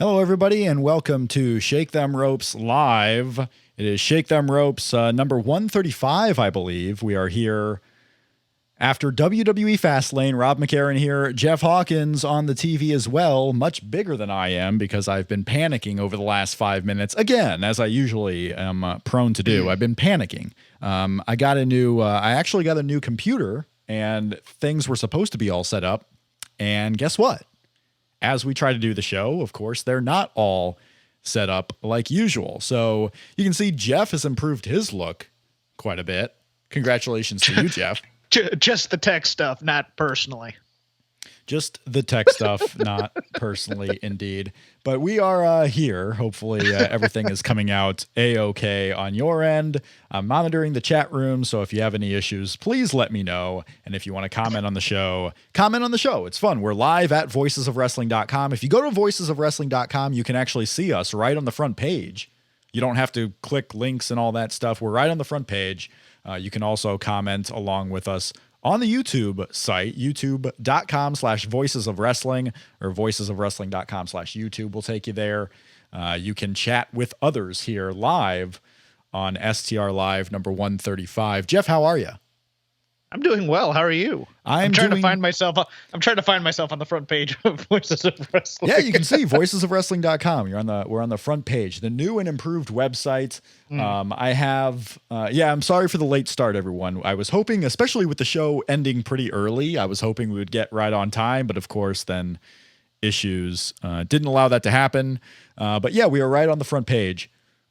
Hello, everybody, and welcome to Shake Them Ropes Live. It is Shake Them Ropes number 135, I believe. We are here after WWE Fastlane. Rob McCarron here. Jeff Hawkins on the TV as well, much bigger than I am because I've been panicking over the last 5 minutes. Again, as I usually am prone to do, I've been panicking. I actually got a new computer, and things were supposed to be all set up. And guess what? As we try to do the show, of course, they're not all set up like usual. So you can see Jeff has improved his look quite a bit. Congratulations to you, Jeff. Just the tech stuff, not personally. Just the tech stuff, not personally, indeed. But we are here. Hopefully everything is coming out A-OK on your end. I'm monitoring the chat room, so if you have any issues, please let me know. And if you want to comment on the show, comment on the show. It's fun. We're live at voicesofwrestling.com. If you go to voicesofwrestling.com, you can actually see us right on the front page. You don't have to click links and all that stuff. We're right on the front page. You can also comment along with us on the YouTube site, youtube.com/voicesofwrestling or voicesofwrestling.com/YouTube will take you there. You can chat with others here live on STR Live number 135. Jeff, how are you? I'm doing well. How are you? I'm trying to find myself on the front page of Voices of Wrestling. Yeah, you can see voicesofwrestling.com. We're on the front page, the new and improved website. I'm sorry for the late start, everyone. I was hoping, especially with the show ending pretty early, I was hoping we would get right on time, but of course then issues didn't allow that to happen. But yeah, we are right on the front page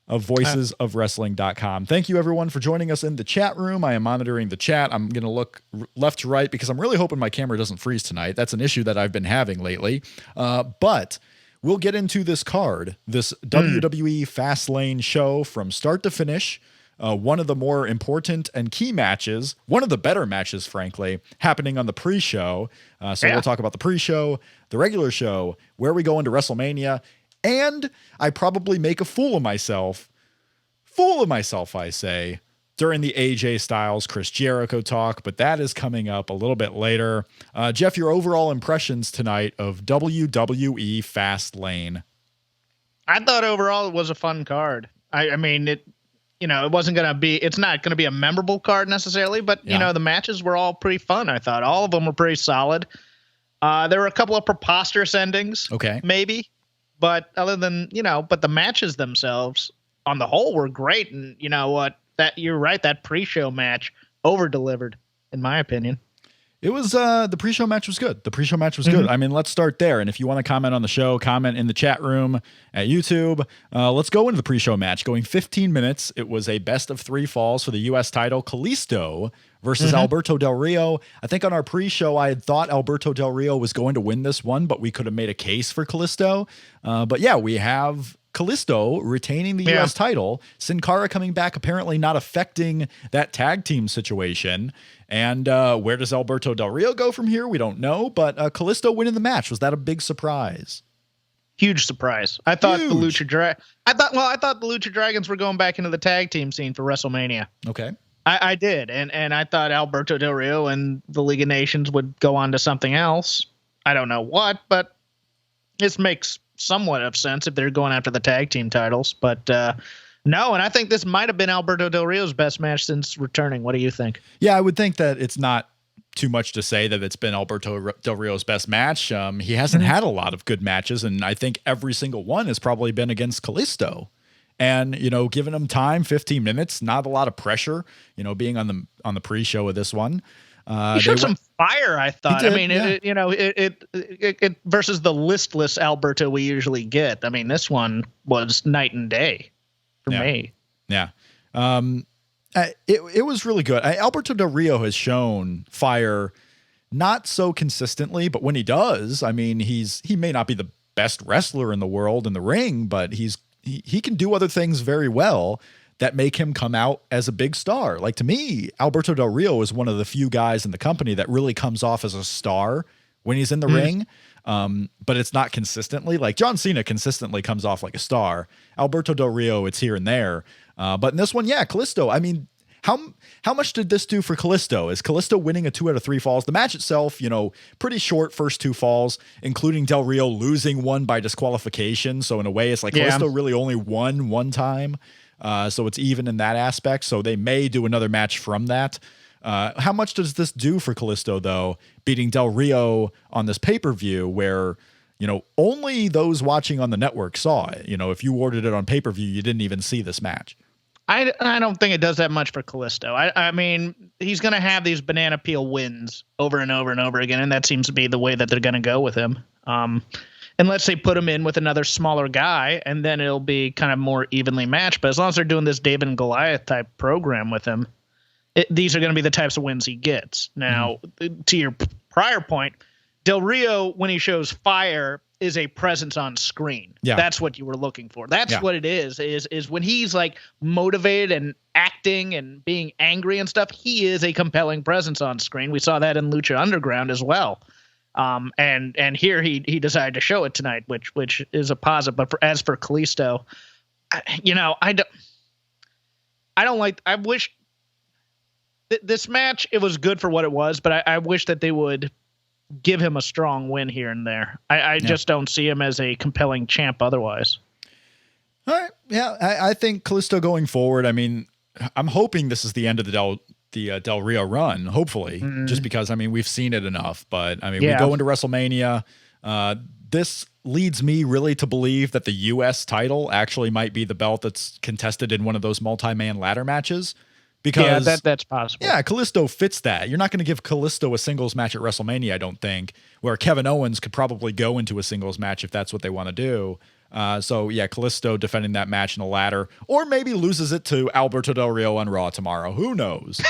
of voicesofwrestling.com. Thank you, everyone, for joining us in the chat room. I am monitoring the chat. I'm going to look left to right because I'm really hoping my camera doesn't freeze tonight. That's an issue that I've been having lately. But we'll get into this card, this WWE Fastlane show from start to finish. One of the more important and key matches, one of the better matches, frankly, happening on the pre-show. We'll talk about the pre-show, the regular show, where we go into WrestleMania. And I probably make a fool of myself, I say, during the AJ Styles, Chris Jericho talk, but that is coming up a little bit later. Jeff, your overall impressions tonight of WWE Fastlane? I thought overall it was a fun card. I mean, it's not going to be a memorable card necessarily, but the matches were all pretty fun. I thought all of them were pretty solid. There were a couple of preposterous endings. Okay. Maybe. But other than, but the matches themselves on the whole were great. And you know what, you're right. That pre-show match over-delivered, in my opinion. It was, the pre-show match was good. Good. I mean, let's start there. And if you want to comment on the show, comment in the chat room at YouTube. Let's go into the pre-show match. Going 15 minutes. It was a best of 3 falls for the U.S. title. Kalisto versus Alberto Del Rio. I think on our pre-show, I had thought Alberto Del Rio was going to win this one, but we could have made a case for Kalisto. But yeah, we have Kalisto retaining the U.S. title. Sin Cara coming back, apparently not affecting that tag team situation. And where does Alberto Del Rio go from here? We don't know. But Kalisto winning the match, was that a big surprise? Huge surprise. I thought the Lucha Dragons were going back into the tag team scene for WrestleMania. Okay. I did, and I thought Alberto Del Rio and the League of Nations would go on to something else. I don't know what, but this makes somewhat of sense if they're going after the tag team titles. But no, and I think this might have been Alberto Del Rio's best match since returning. What do you think? Yeah, I would think that it's not too much to say that it's been Alberto Del Rio's best match. He hasn't had a lot of good matches, and I think every single one has probably been against Kalisto. And, giving him time, 15 minutes, not a lot of pressure, being on the pre-show of this one. He showed some fire, I thought. Did, I mean, it versus the listless Alberto we usually get. I mean, this one was night and day for me. Yeah. It was really good. Alberto Del Rio has shown fire not so consistently, but when he does, I mean, he may not be the best wrestler in the world in the ring, but he can do other things very well that make him come out as a big star. Like, to me, Alberto Del Rio is one of the few guys in the company that really comes off as a star when he's in the ring. But it's not consistently. Like, John Cena consistently comes off like a star. Alberto Del Rio, it's here and there. But in this one, Kalisto, I mean, how much did this do for Kalisto? Is Kalisto winning a 2 out of 3 falls? The match itself, pretty short first 2 falls, including Del Rio losing one by disqualification. So in a way, it's like Kalisto really only won one time. So it's even in that aspect. So they may do another match from that. How much does this do for Kalisto, though, beating Del Rio on this pay-per-view where, only those watching on the network saw it? If you ordered it on pay-per-view, you didn't even see this match. I don't think it does that much for Kalisto. I mean, he's going to have these banana peel wins over and over and over again, and that seems to be the way that they're going to go with him. Unless they put him in with another smaller guy, and then it'll be kind of more evenly matched. But as long as they're doing this David and Goliath type program with him, these are going to be the types of wins he gets. Now, to your prior point, Del Rio, when he shows fire, is a presence on screen. Yeah. That's what you were looking for. That's what it is when he's like motivated and acting and being angry and stuff, he is a compelling presence on screen. We saw that in Lucha Underground as well. And here he decided to show it tonight, which is a positive. But as for Kalisto, I wish this match, it was good for what it was, but I wish that they would give him a strong win here and there. I just don't see him as a compelling champ otherwise. All right. Yeah. I think Kalisto going forward, I mean, I'm hoping this is the end of the Del Rio run, hopefully, just because, I mean, we've seen it enough, but I mean, we go into WrestleMania. This leads me really to believe that the US title actually might be the belt that's contested in one of those multi-man ladder matches. Because that's possible. Yeah, Kalisto fits that. You're not going to give Kalisto a singles match at WrestleMania, I don't think, where Kevin Owens could probably go into a singles match if that's what they want to do. Kalisto defending that match in a ladder, or maybe loses it to Alberto Del Rio on Raw tomorrow. Who knows?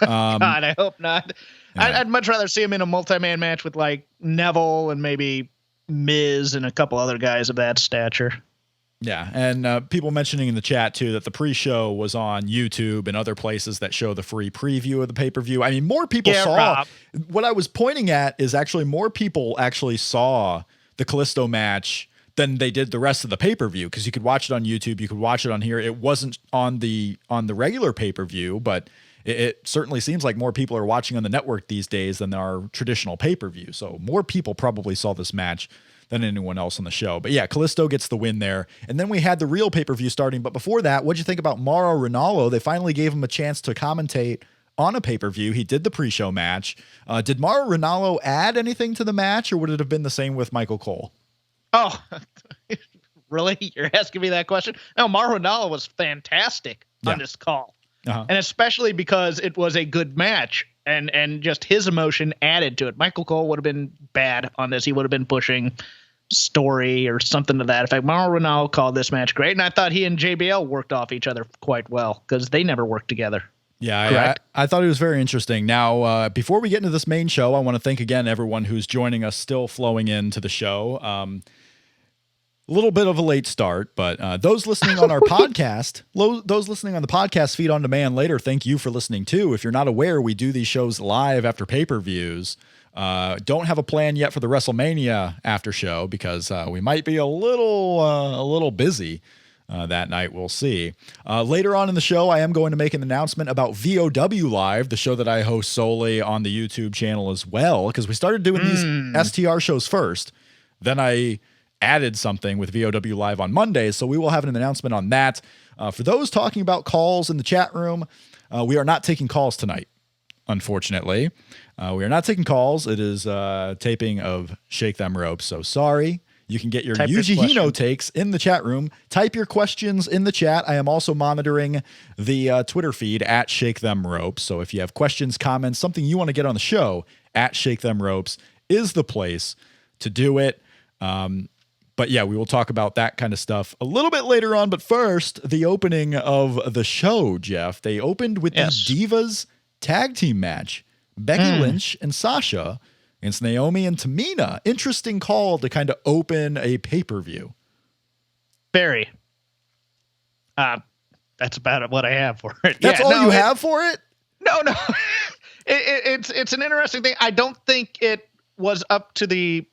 God, I hope not. Yeah. I'd much rather see him in a multi-man match with like Neville and maybe Miz and a couple other guys of that stature. Yeah, and people mentioning in the chat, too, that the pre-show was on YouTube and other places that show the free preview of the pay-per-view. I mean, more people saw... Rob. What I was pointing at is actually more people actually saw the Kalisto match than they did the rest of the pay-per-view, because you could watch it on YouTube, you could watch it on here. It wasn't on the regular pay-per-view, but it certainly seems like more people are watching on the network these days than our traditional pay-per-view. So more people probably saw this match than anyone else on the show. But yeah, Kalisto gets the win there. And then we had the real pay-per-view starting. But before that, what'd you think about Mauro Ranallo? They finally gave him a chance to commentate on a pay-per-view. He did the pre-show match. Did Mauro Ranallo add anything to the match, or would it have been the same with Michael Cole? Oh, really? You're asking me that question? No, Mauro Ranallo was fantastic on this call. And especially because it was a good match. And just his emotion added to it. Michael Cole would have been bad on this. He would have been pushing story or something to that effect. Mauro Ranallo called this match great, and I thought he and JBL worked off each other quite well because they never worked together. Yeah, I thought it was very interesting. Now, before we get into this main show, I want to thank again everyone who's joining us, still flowing into the show. A little bit of a late start, but those listening on our podcast, those listening on the podcast feed on demand later, thank you for listening too. If you're not aware, we do these shows live after pay-per-views. Don't have a plan yet for the WrestleMania after show because we might be a little busy that night. We'll see. Later on in the show, I am going to make an announcement about VOW Live, the show that I host solely on the YouTube channel as well, because we started doing these STR shows first. Then I added something with VOW Live on Mondays, so we will have an announcement on that. For those talking about calls in the chat room, we are not taking calls tonight, unfortunately. We are not taking calls. It is taping of Shake Them Ropes, so sorry. You can get your Yuji Hino takes in the chat room. Type your questions in the chat. I am also monitoring the Twitter feed at Shake Them Ropes, so if you have questions, comments, something you want to get on the show, at Shake Them Ropes is the place to do it. But yeah, we will talk about that kind of stuff a little bit later on. But first, the opening of the show, Jeff. They opened with the Divas tag team match. Becky Lynch and Sasha against Naomi and Tamina. Interesting call to kind of open a pay-per-view. Very. That's about what I have for it. That's all you have for it? No. It's an interesting thing. I don't think it was up to the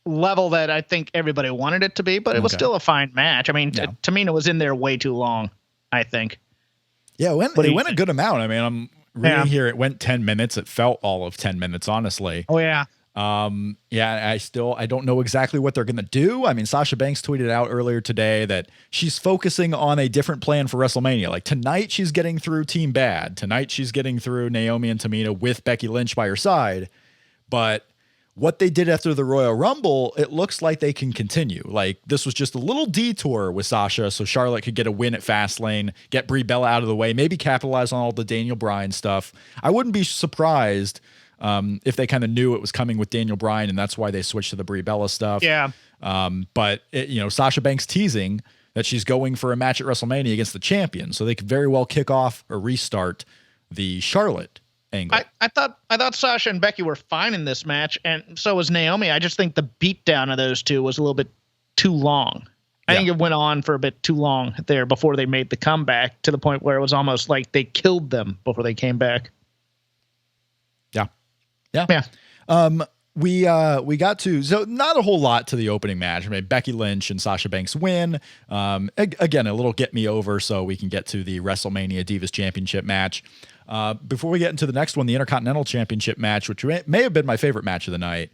level that I think everybody wanted it to be, but it was still a fine match. I mean, Tamina was in there way too long, I think. Yeah, it went a good amount. I mean, I'm reading here, it went 10 minutes. It felt all of 10 minutes, honestly. Oh, yeah. Yeah, I don't know exactly what they're going to do. I mean, Sasha Banks tweeted out earlier today that she's focusing on a different plan for WrestleMania. Like tonight, she's getting through Team Bad. Tonight, she's getting through Naomi and Tamina with Becky Lynch by her side. But what they did after the Royal Rumble, it looks like they can continue. Like this was just a little detour with Sasha so Charlotte could get a win at Fastlane, get Brie Bella out of the way, maybe capitalize on all the Daniel Bryan stuff. I wouldn't be surprised if they kind of knew it was coming with Daniel Bryan and that's why they switched to the Brie Bella stuff. Yeah. But Sasha Banks teasing that she's going for a match at WrestleMania against the champion. So they could very well kick off or restart the Charlotte angle. I thought Sasha and Becky were fine in this match, and so was Naomi. I just think the beatdown of those two was a little bit too long. I think it went on for a bit too long there before they made the comeback, to the point where it was almost like they killed them before they came back. Yeah. We got to, so not a whole lot to the opening match. I mean, Becky Lynch and Sasha Banks win. Again, a little get me over so we can get to the WrestleMania Divas Championship match. Before we get into the next one, the Intercontinental Championship match, which may have been my favorite match of the night.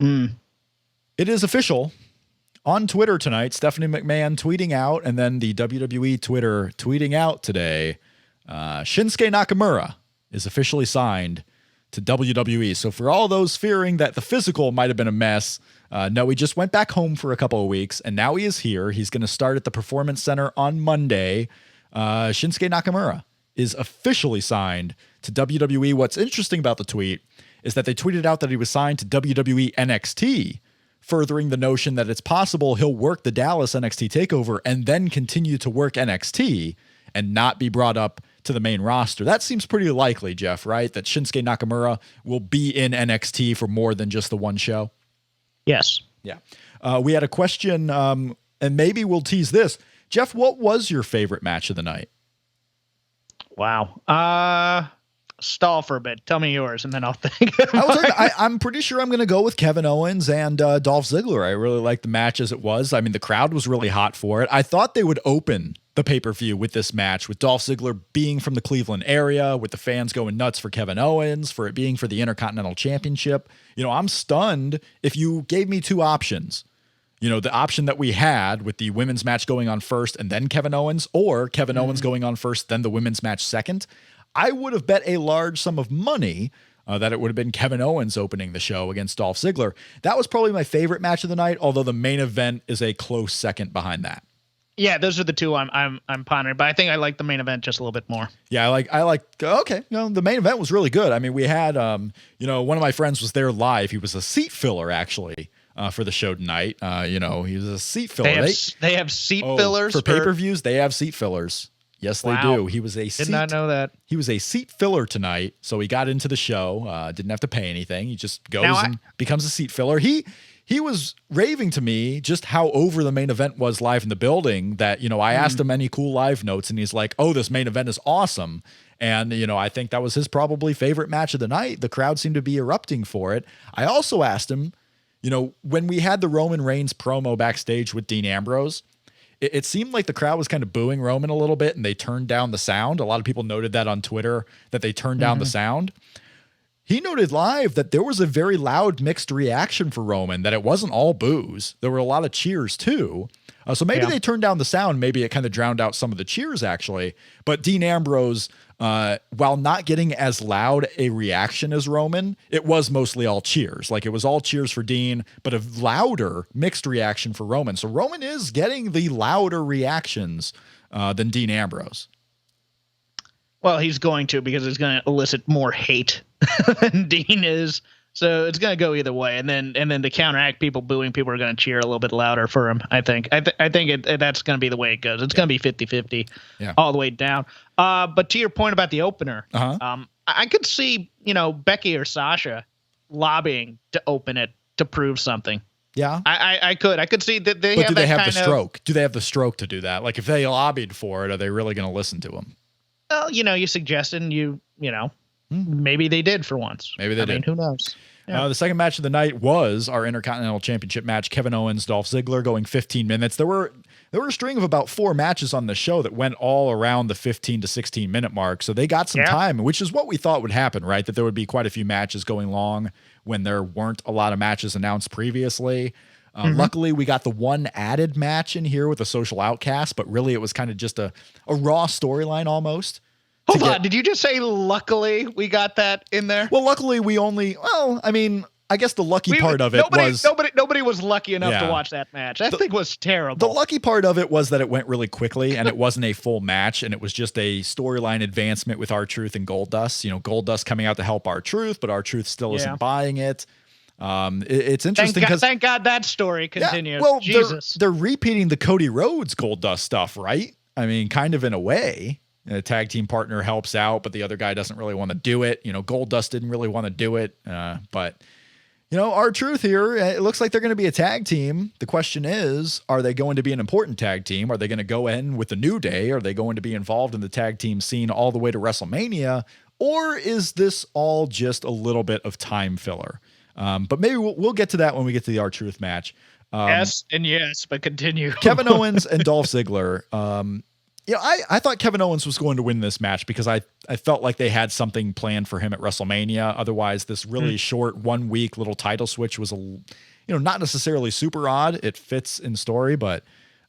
It is official. On Twitter tonight, Stephanie McMahon tweeting out, and then the WWE Twitter tweeting out today, Shinsuke Nakamura is officially signed to WWE. So for all those fearing that the physical might have been a mess, no, he just went back home for a couple of weeks, and now he is here. He's going to start at the Performance Center on Monday. Shinsuke Nakamura is officially signed to WWE. What's interesting about the tweet is that they tweeted out that he was signed to WWE NXT, furthering the notion that it's possible he'll work the Dallas NXT TakeOver and then continue to work NXT and not be brought up to the main roster. That seems pretty likely, Jeff, right? That Shinsuke Nakamura will be in NXT for more than just the one show. Yes. Yeah. We had a question, and maybe we'll tease this. Jeff, what was your favorite match of the night? Wow. Stall for a bit. Tell me yours, and then I'll think. I'm pretty sure I'm going to go with Kevin Owens and Dolph Ziggler. I really liked the match as it was. I mean, the crowd was really hot for it. I thought they would open the pay-per-view with this match, with Dolph Ziggler being from the Cleveland area, with the fans going nuts for Kevin Owens, for it being for the Intercontinental Championship. I'm stunned if you gave me two options. The option that we had with the women's match going on first and then Kevin Owens, or Kevin Owens going on first, then the women's match second. I would have bet a large sum of money that it would have been Kevin Owens opening the show against Dolph Ziggler. That was probably my favorite match of the night, although the main event is a close second behind that. Yeah, those are the two I'm pondering, but I think I like the main event just a little bit more. Yeah, the main event was really good. I mean, we had one of my friends was there live. He was a seat filler actually for the show tonight. He was a seat filler. They have seat fillers for pay-per-views. They have seat fillers. Yes, they do. He was Did not know that. He was a seat filler tonight, so he got into the show. Didn't have to pay anything. He just goes and becomes a seat filler. He was raving to me just how over the main event was live in the building, that, I asked him any cool live notes, and he's like, oh, this main event is awesome. And, I think that was his probably favorite match of the night. The crowd seemed to be erupting for it. I also asked him, when we had the Roman Reigns promo backstage with Dean Ambrose, it seemed like the crowd was kind of booing Roman a little bit, and they turned down the sound. A lot of people noted that on Twitter, that they turned down the sound. He noted live that there was a very loud mixed reaction for Roman, that it wasn't all boos. There were a lot of cheers too. So maybe they turned down the sound. Maybe it kind of drowned out some of the cheers actually. But Dean Ambrose, while not getting as loud a reaction as Roman, it was mostly all cheers. Like it was all cheers for Dean, but a louder mixed reaction for Roman. So Roman is getting the louder reactions than Dean Ambrose. Well, he's going to, because it's going to elicit more hate than Dean is. So it's going to go either way. And then to counteract people booing, people are going to cheer a little bit louder for him, I think. I think that's going to be the way it goes. It's going to be 50-50 all the way down. But to your point about the opener, I could see, Becky or Sasha lobbying to open it to prove something. Yeah, I could see that they but have. Do they have the stroke? Do they have the stroke to do that? Like if they lobbied for it, are they really going to listen to him? Well, you suggested, maybe they did for once. Maybe they did. I mean, who knows? Yeah. The second match of the night was our Intercontinental Championship match, Kevin Owens, Dolph Ziggler, going 15 minutes. There were there were a string of about 4 matches on the show that went all around the 15 to 16 minute mark. So they got some time, which is what we thought would happen, right? That there would be quite a few matches going long when there weren't a lot of matches announced previously. Luckily, we got the one added match in here with a Social Outcast, but really it was kind of just a Raw storyline almost. Hold on, did you just say luckily we got that in there? Well, luckily I guess the lucky part of it was nobody was lucky enough to watch that match. That thing was terrible. The lucky part of it was that it went really quickly and it wasn't a full match, and it was just a storyline advancement with R-Truth and Goldust. Goldust coming out to help R-Truth, but R-Truth still isn't buying it. It's interesting because thank God that story continues. Well, Jesus, they're repeating the Cody Rhodes Goldust stuff, right? I mean, kind of in a way. A tag team partner helps out, but the other guy doesn't really want to do it. Goldust didn't really want to do it, but R-Truth here, it looks like they're going to be a tag team. The question is, are they going to be an important tag team? Are they going to go in with the New Day? Are they going to be involved in the tag team scene all the way to WrestleMania? Or is this all just a little bit of time filler? But maybe we'll get to that when we get to the R-Truth match. Yes, but continue. Kevin Owens and Dolph Ziggler. I thought Kevin Owens was going to win this match because I felt like they had something planned for him at WrestleMania. Otherwise, this really short 1 week little title switch was not necessarily super odd. It fits in story, but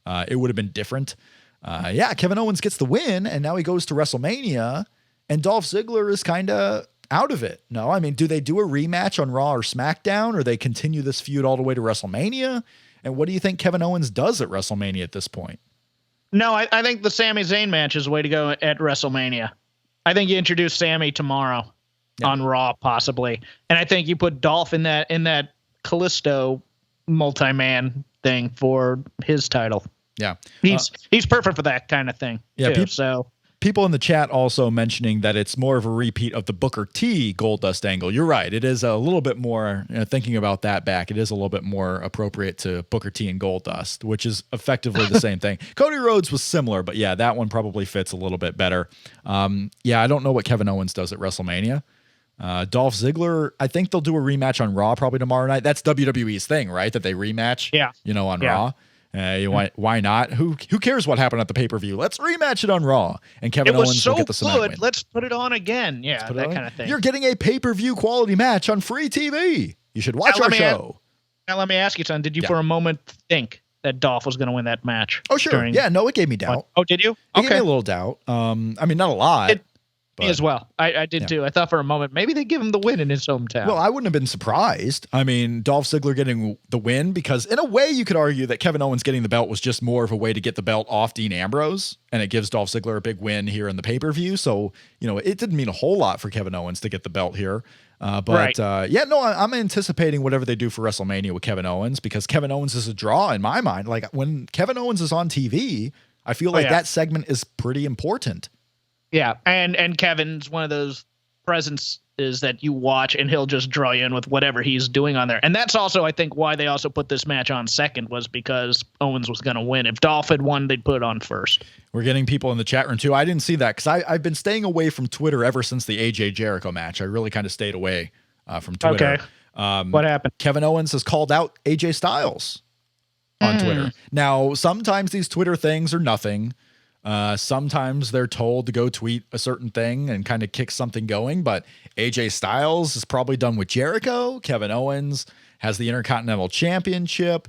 it would have been different. Kevin Owens gets the win, and now he goes to WrestleMania, and Dolph Ziggler is kind of out of it. No, I mean, do they do a rematch on Raw or SmackDown, or they continue this feud all the way to WrestleMania? And what do you think Kevin Owens does at WrestleMania at this point? No, I think the Sami Zayn match is the way to go at WrestleMania. I think you introduce Sami tomorrow on Raw, possibly, and I think you put Dolph in that Callisto multi-man thing for his title. Yeah, he's perfect for that kind of thing. Yeah, too, people in the chat also mentioning that it's more of a repeat of the Booker T Goldust angle. You're right. It is a little bit more, thinking about that back, it is a little bit more appropriate to Booker T and Goldust, which is effectively the same thing. Cody Rhodes was similar, but yeah, that one probably fits a little bit better. I don't know what Kevin Owens does at WrestleMania. Dolph Ziggler, I think they'll do a rematch on Raw probably tomorrow night. That's WWE's thing, right? That they rematch, on Raw. Why not? Who cares what happened at the pay-per-view? Let's rematch it on Raw. And Kevin Owens will get the cement win. Let's put it on again. Yeah, that kind of thing. You're getting a pay-per-view quality match on free TV. You should watch our show. Now let me ask you, son. Did you for a moment think that Dolph was going to win that match? Oh, sure. It gave me doubt. Oh, did you? It gave me a little doubt. Not a lot. Me as well. I did too. I thought for a moment maybe they give him the win in his hometown. Well, I wouldn't have been surprised. I mean, Dolph Ziggler getting the win, because in a way you could argue that Kevin Owens getting the belt was just more of a way to get the belt off Dean Ambrose, and it gives Dolph Ziggler a big win here in the pay-per-view. So, it didn't mean a whole lot for Kevin Owens to get the belt here. I'm anticipating whatever they do for WrestleMania with Kevin Owens, because Kevin Owens is a draw in my mind. Like, when Kevin Owens is on TV, I feel like that segment is pretty important. Yeah, and Kevin's one of those presences that you watch and he'll just draw you in with whatever he's doing on there. And that's also, I think, why they also put this match on second, was because Owens was going to win. If Dolph had won, they'd put it on first. We're getting people in the chat room too. I didn't see that because I've been staying away from Twitter ever since the AJ Jericho match. I really kind of stayed away from Twitter. Okay. What happened? Kevin Owens has called out AJ Styles on Twitter. Now, sometimes these Twitter things are nothing. Sometimes they're told to go tweet a certain thing and kind of kick something going, but AJ Styles is probably done with Jericho. Kevin Owens has the Intercontinental Championship,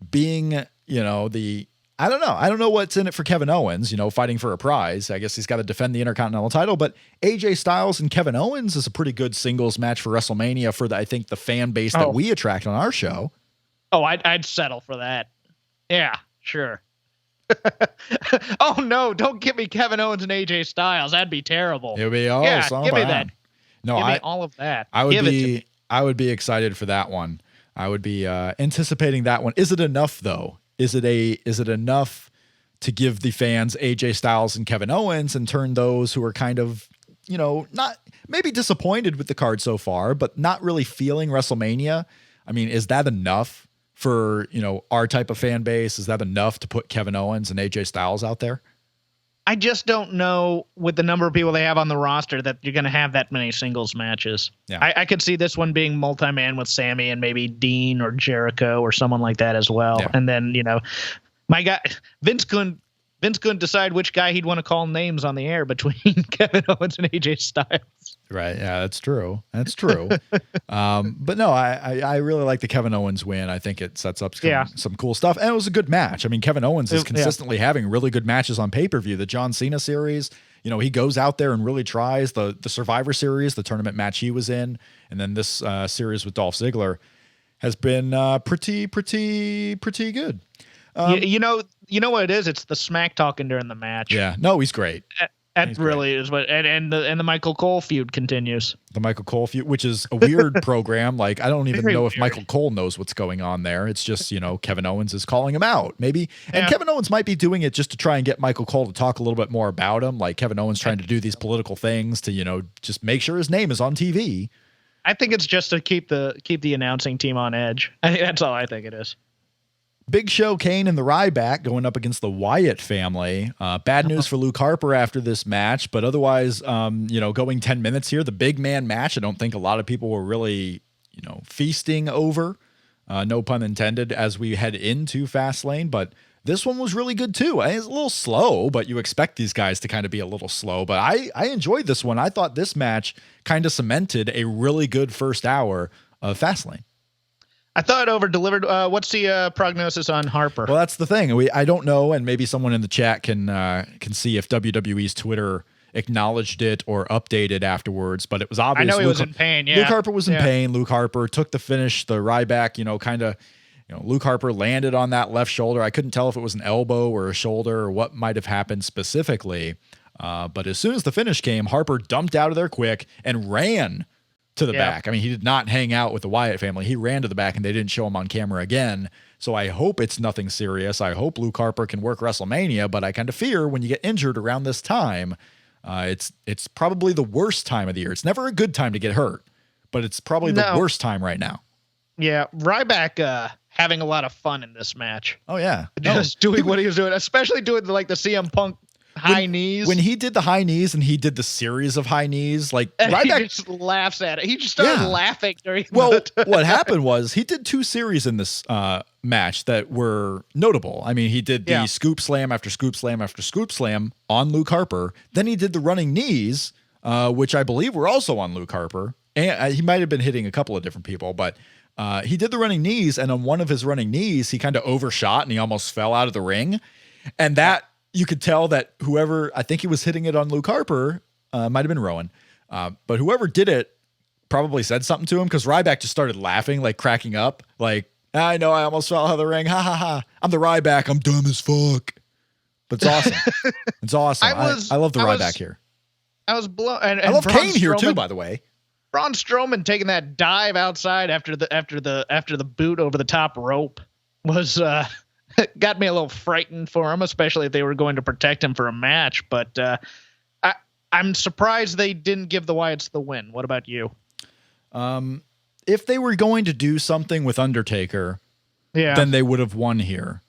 being, I don't know what's in it for Kevin Owens, fighting for a prize. I guess he's got to defend the Intercontinental title, but AJ Styles and Kevin Owens is a pretty good singles match for WrestleMania for I think the fan base that we attract on our show. Oh, I'd settle for that. Yeah, sure. Oh no! Don't give me Kevin Owens and AJ Styles. That'd be terrible. It'd be give me that. No, give me all of that. I would be excited for that one. I would be anticipating that one. Is it enough though? Is it enough to give the fans AJ Styles and Kevin Owens and turn those who are kind of not maybe disappointed with the card so far, but not really feeling WrestleMania? I mean, is that enough? For, our type of fan base, is that enough to put Kevin Owens and AJ Styles out there? I just don't know, with the number of people they have on the roster, that you're going to have that many singles matches. Yeah. I could see this one being multi-man with Sami and maybe Dean or Jericho or someone like that as well. Yeah. And then, My guy, Vince couldn't decide which guy he'd want to call names on the air between Kevin Owens and AJ Styles. Right. Yeah, that's true. That's true. But no, I really like the Kevin Owens win. I think it sets up some cool stuff. And it was a good match. I mean, Kevin Owens is consistently having really good matches on pay-per-view. The John Cena series, he goes out there and really tries. The Survivor Series, the tournament match he was in, and then this series with Dolph Ziggler has been pretty good. You know what it is? It's the smack talking during the match. Yeah. No, he's great. That really is what, and the Michael Cole feud continues. The Michael Cole feud, which is a weird program. Like, I don't even know if Michael Cole knows what's going on there. It's just, Kevin Owens is calling him out, maybe. And Kevin Owens might be doing it just to try and get Michael Cole to talk a little bit more about him. Like Kevin Owens trying to do these political things to, just make sure his name is on TV. I think it's just to keep the announcing team on edge. I think that's all I think it is. Big Show, Kane, and the Ryback going up against the Wyatt family. Bad news for Luke Harper after this match, but otherwise, going 10 minutes here, the big man match, I don't think a lot of people were really, feasting over, no pun intended, as we head into Fastlane, but this one was really good too. It's a little slow, but you expect these guys to kind of be a little slow, but I enjoyed this one. I thought this match kind of cemented a really good first hour of Fastlane. I thought it over-delivered. What's the prognosis on Harper? Well, that's the thing. I don't know, and maybe someone in the chat can see if WWE's Twitter acknowledged it or updated afterwards, but it was obvious. I know he was in pain, yeah. Luke Harper was in pain. Luke Harper took the finish. The Ryback, Luke Harper landed on that left shoulder. I couldn't tell if it was an elbow or a shoulder or what might have happened specifically. But as soon as the finish came, Harper dumped out of there quick and ran to the back. I mean, he did not hang out with the Wyatt family. He ran to the back and they didn't show him on camera again. So I hope it's nothing serious. I hope Luke Harper can work WrestleMania, but I kind of fear when you get injured around this time, it's probably the worst time of the year. It's never a good time to get hurt, but it's probably the worst time right now. Yeah. Ryback, having a lot of fun in this match. Oh yeah. Just doing what he was doing, especially doing the CM Punk high knees. When he did the high knees and he did the series of high knees, like Ryback just laughs at it. He just started laughing during. Well, what happened was he did two series in this match that were notable. I mean, he did the scoop slam after scoop slam after scoop slam on Luke Harper. Then he did the running knees, which I believe were also on Luke Harper. And he might have been hitting a couple of different people, but he did the running knees. And on one of his running knees, he kind of overshot and he almost fell out of the ring. And that you could tell that whoever, I think he was hitting it on Luke Harper, might have been Rowan, but whoever did it probably said something to him because Ryback just started laughing, like cracking up, like, I know I almost fell out of the ring. Ha ha ha. I'm the Ryback. I'm dumb as fuck. But it's awesome. It's awesome. I love the Ryback here. I was blown. And I love Kane here too, by the way. Braun Strowman taking that dive outside after the boot over the top rope was got me a little frightened for him, especially if they were going to protect him for a match. But I'm surprised they didn't give the Wyatts the win. What about you? If they were going to do something with Undertaker, then they would have won here.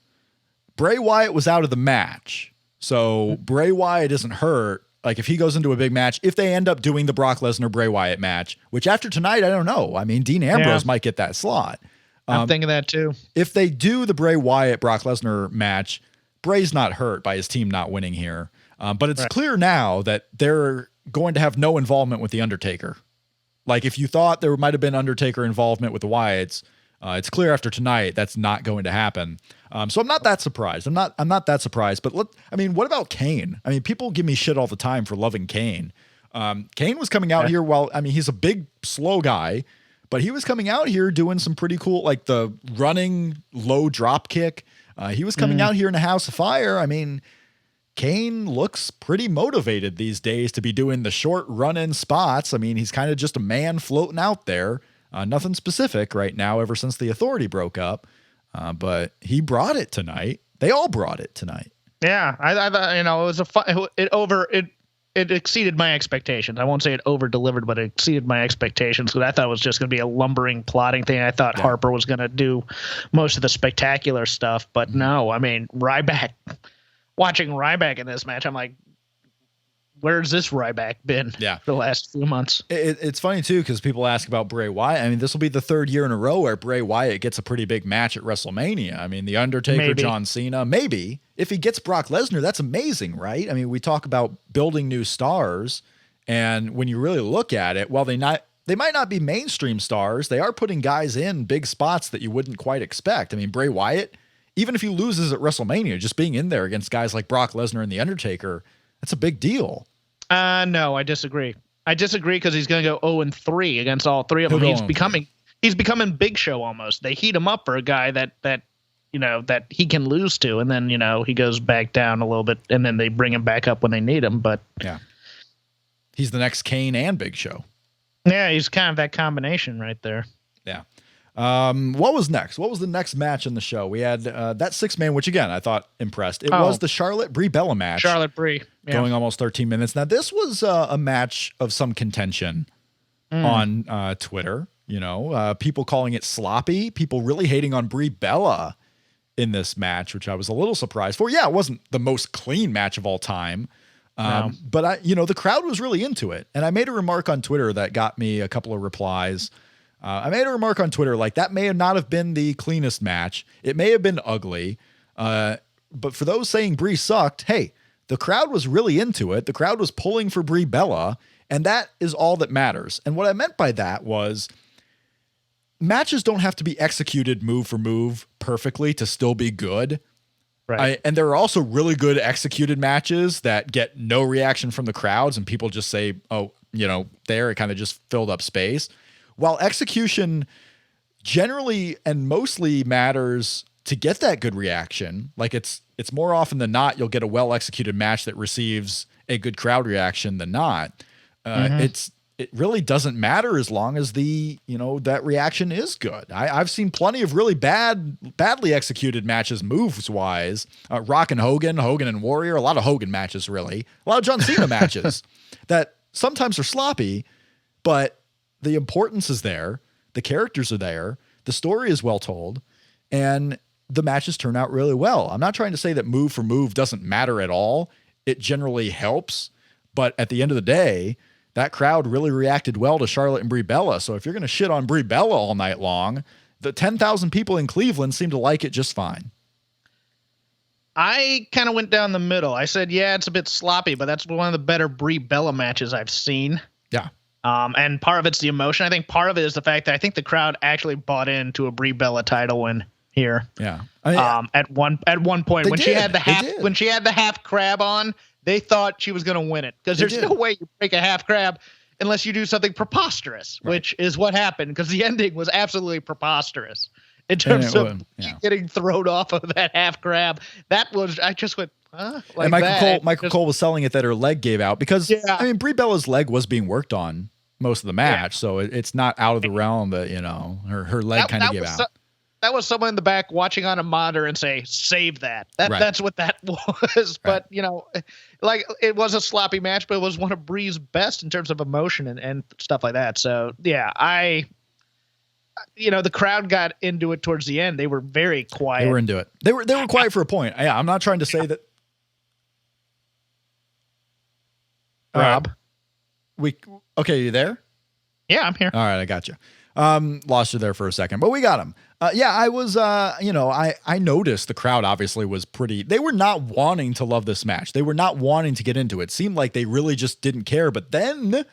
Bray Wyatt was out of the match. So Bray Wyatt isn't hurt. Like if he goes into a big match, if they end up doing the Brock Lesnar Bray Wyatt match, which after tonight, I don't know. I mean, Dean Ambrose might get that slot. I'm thinking that too. If they do the Bray Wyatt Brock Lesnar match, Bray's not hurt by his team not winning here. But it's clear now that they're going to have no involvement with the Undertaker. Like if you thought there might have been Undertaker involvement with the Wyatts, it's clear after tonight that's not going to happen. So I'm not that surprised. I'm not that surprised. But what about Kane? I mean, people give me shit all the time for loving Kane. Kane was coming out here he's a big, slow guy, but he was coming out here doing some pretty cool, like the running low drop kick. He was coming out here in a house of fire. I mean, Kane looks pretty motivated these days to be doing the short run-in spots. I mean, he's kind of just a man floating out there. Nothing specific right now ever since the Authority broke up. But he brought it tonight. They all brought it tonight. Yeah, I it was a fun, it exceeded my expectations. I won't say it over-delivered, but it exceeded my expectations because I thought it was just going to be a lumbering plotting thing. I thought Harper was going to do most of the spectacular stuff, but no. I mean, watching Ryback in this match, I'm like, where's this Ryback been the last few months? It's funny, too, because people ask about Bray Wyatt. I mean, this will be the third year in a row where Bray Wyatt gets a pretty big match at WrestleMania. I mean, The Undertaker, John Cena, maybe. If he gets Brock Lesnar, that's amazing, right? I mean, we talk about building new stars, and when you really look at it, while they might not be mainstream stars, they are putting guys in big spots that you wouldn't quite expect. I mean, Bray Wyatt, even if he loses at WrestleMania, just being in there against guys like Brock Lesnar and The Undertaker, that's a big deal. No, I disagree. I disagree because he's going to go 0-3 against all three of them. He's becoming Big Show almost. They heat him up for a guy that he can lose to, and then he goes back down a little bit, and then they bring him back up when they need him. But yeah, he's the next Kane and Big Show. Yeah, he's kind of that combination right there. Yeah. What was next? What was the next match in the show? We had that 6-man, which again I thought impressed. It was the Charlotte Brie Bella match. Charlotte Brie, going almost 13 minutes. Now this was a match of some contention on Twitter. People calling it sloppy. People really hating on Brie Bella in this match, which I was a little surprised for. Yeah, it wasn't the most clean match of all time. But the crowd was really into it. And I made a remark on Twitter that got me a couple of replies. I made a remark on Twitter like that may not have been the cleanest match. It may have been ugly. But for those saying Brie sucked, hey, the crowd was really into it. The crowd was pulling for Brie Bella, and that is all that matters. And what I meant by that was matches don't have to be executed move for move perfectly to still be good. Right. And there are also really good executed matches that get no reaction from the crowds and people just say, oh, there it kind of just filled up space. While execution generally and mostly matters to get that good reaction, like it's more often than not, you'll get a well-executed match that receives a good crowd reaction than not. It really doesn't matter as long as that reaction is good. I've seen plenty of really badly executed matches moves wise. Rock and Hogan and Warrior, a lot of Hogan matches, really. A lot of John Cena matches that sometimes are sloppy, but the importance is there. The characters are there. The story is well told, and the matches turn out really well. I'm not trying to say that move for move doesn't matter at all. It generally helps, but at the end of the day, that crowd really reacted well to Charlotte and Brie Bella. So if you're going to shit on Brie Bella all night long, the 10,000 people in Cleveland seem to like it just fine. I kind of went down the middle. I said, yeah, it's a bit sloppy, but that's one of the better Brie Bella matches I've seen. Yeah. And part of it's the emotion. I think part of it is the fact that I think the crowd actually bought into a Brie Bella title win here. Yeah. At one point when she had the half crab on, they thought she was going to win it because there's no way you break a half crab unless you do something preposterous, which is what happened because the ending was absolutely preposterous in terms of getting thrown off of that half crab. That was, I just went, huh? Like and Michael Cole was selling it that her leg gave out because Brie Bella's leg was being worked on most of the match. So it's not out of the realm that, her leg kind of gave out. That was someone in the back watching on a monitor and say, save that. That's what that was. But, it was a sloppy match, but it was one of Brie's best in terms of emotion and stuff like that. So, yeah, the crowd got into it towards the end. They were very quiet. They were into it. They were quiet for a point. Yeah, I'm not trying to say that. Rob. Okay, you there? Yeah, I'm here. All right, I got you. Lost you there for a second, but we got him. I was, I noticed the crowd obviously was they were not wanting to love this match. They were not wanting to get into it. Seemed like they really just didn't care. But then,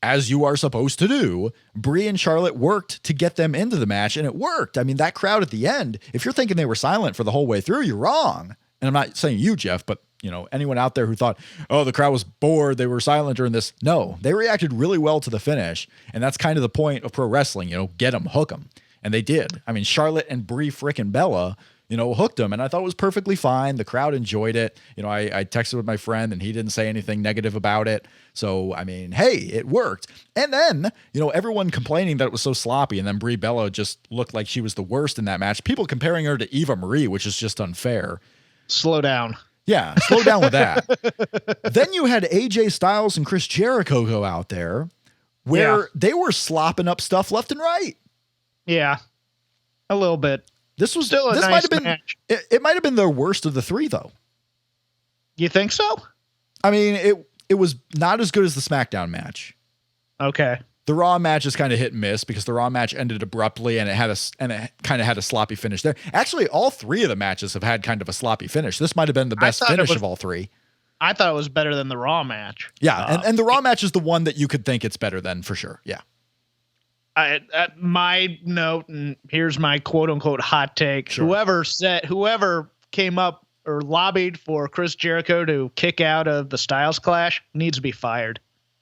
as you are supposed to do, Brie and Charlotte worked to get them into the match, and it worked. I mean, that crowd at the end, if you're thinking they were silent for the whole way through, you're wrong. And I'm not saying you, Jeff, but anyone out there who thought, oh, the crowd was bored, they were silent during this. No, they reacted really well to the finish. And that's kind of the point of pro wrestling, get them, hook them. And they did. I mean, Charlotte and Brie frickin' Bella, hooked them. And I thought it was perfectly fine. The crowd enjoyed it. I texted with my friend and he didn't say anything negative about it. So, I mean, hey, it worked. And then, everyone complaining that it was so sloppy. And then Brie Bella just looked like she was the worst in that match. People comparing her to Eva Marie, which is just unfair. Slow down. Yeah, slow down with that. Then you had AJ Styles and Chris Jericho go out there where they were slopping up stuff left and right. Yeah, a little bit. This might have been match. It might have been their worst of the three, though. You think so? I mean, it it was not as good as the SmackDown match. Okay. The Raw match is kind of hit and miss because the Raw match ended abruptly and it kind of had a sloppy finish there. Actually, all three of the matches have had kind of a sloppy finish. This might have been the best finish of all three. I thought it was better than the Raw match. Yeah, and the Raw match is the one that you could think it's better than for sure. Yeah. My note, and here's my quote unquote hot take. Sure. Whoever came up or lobbied for Chris Jericho to kick out of the Styles Clash needs to be fired.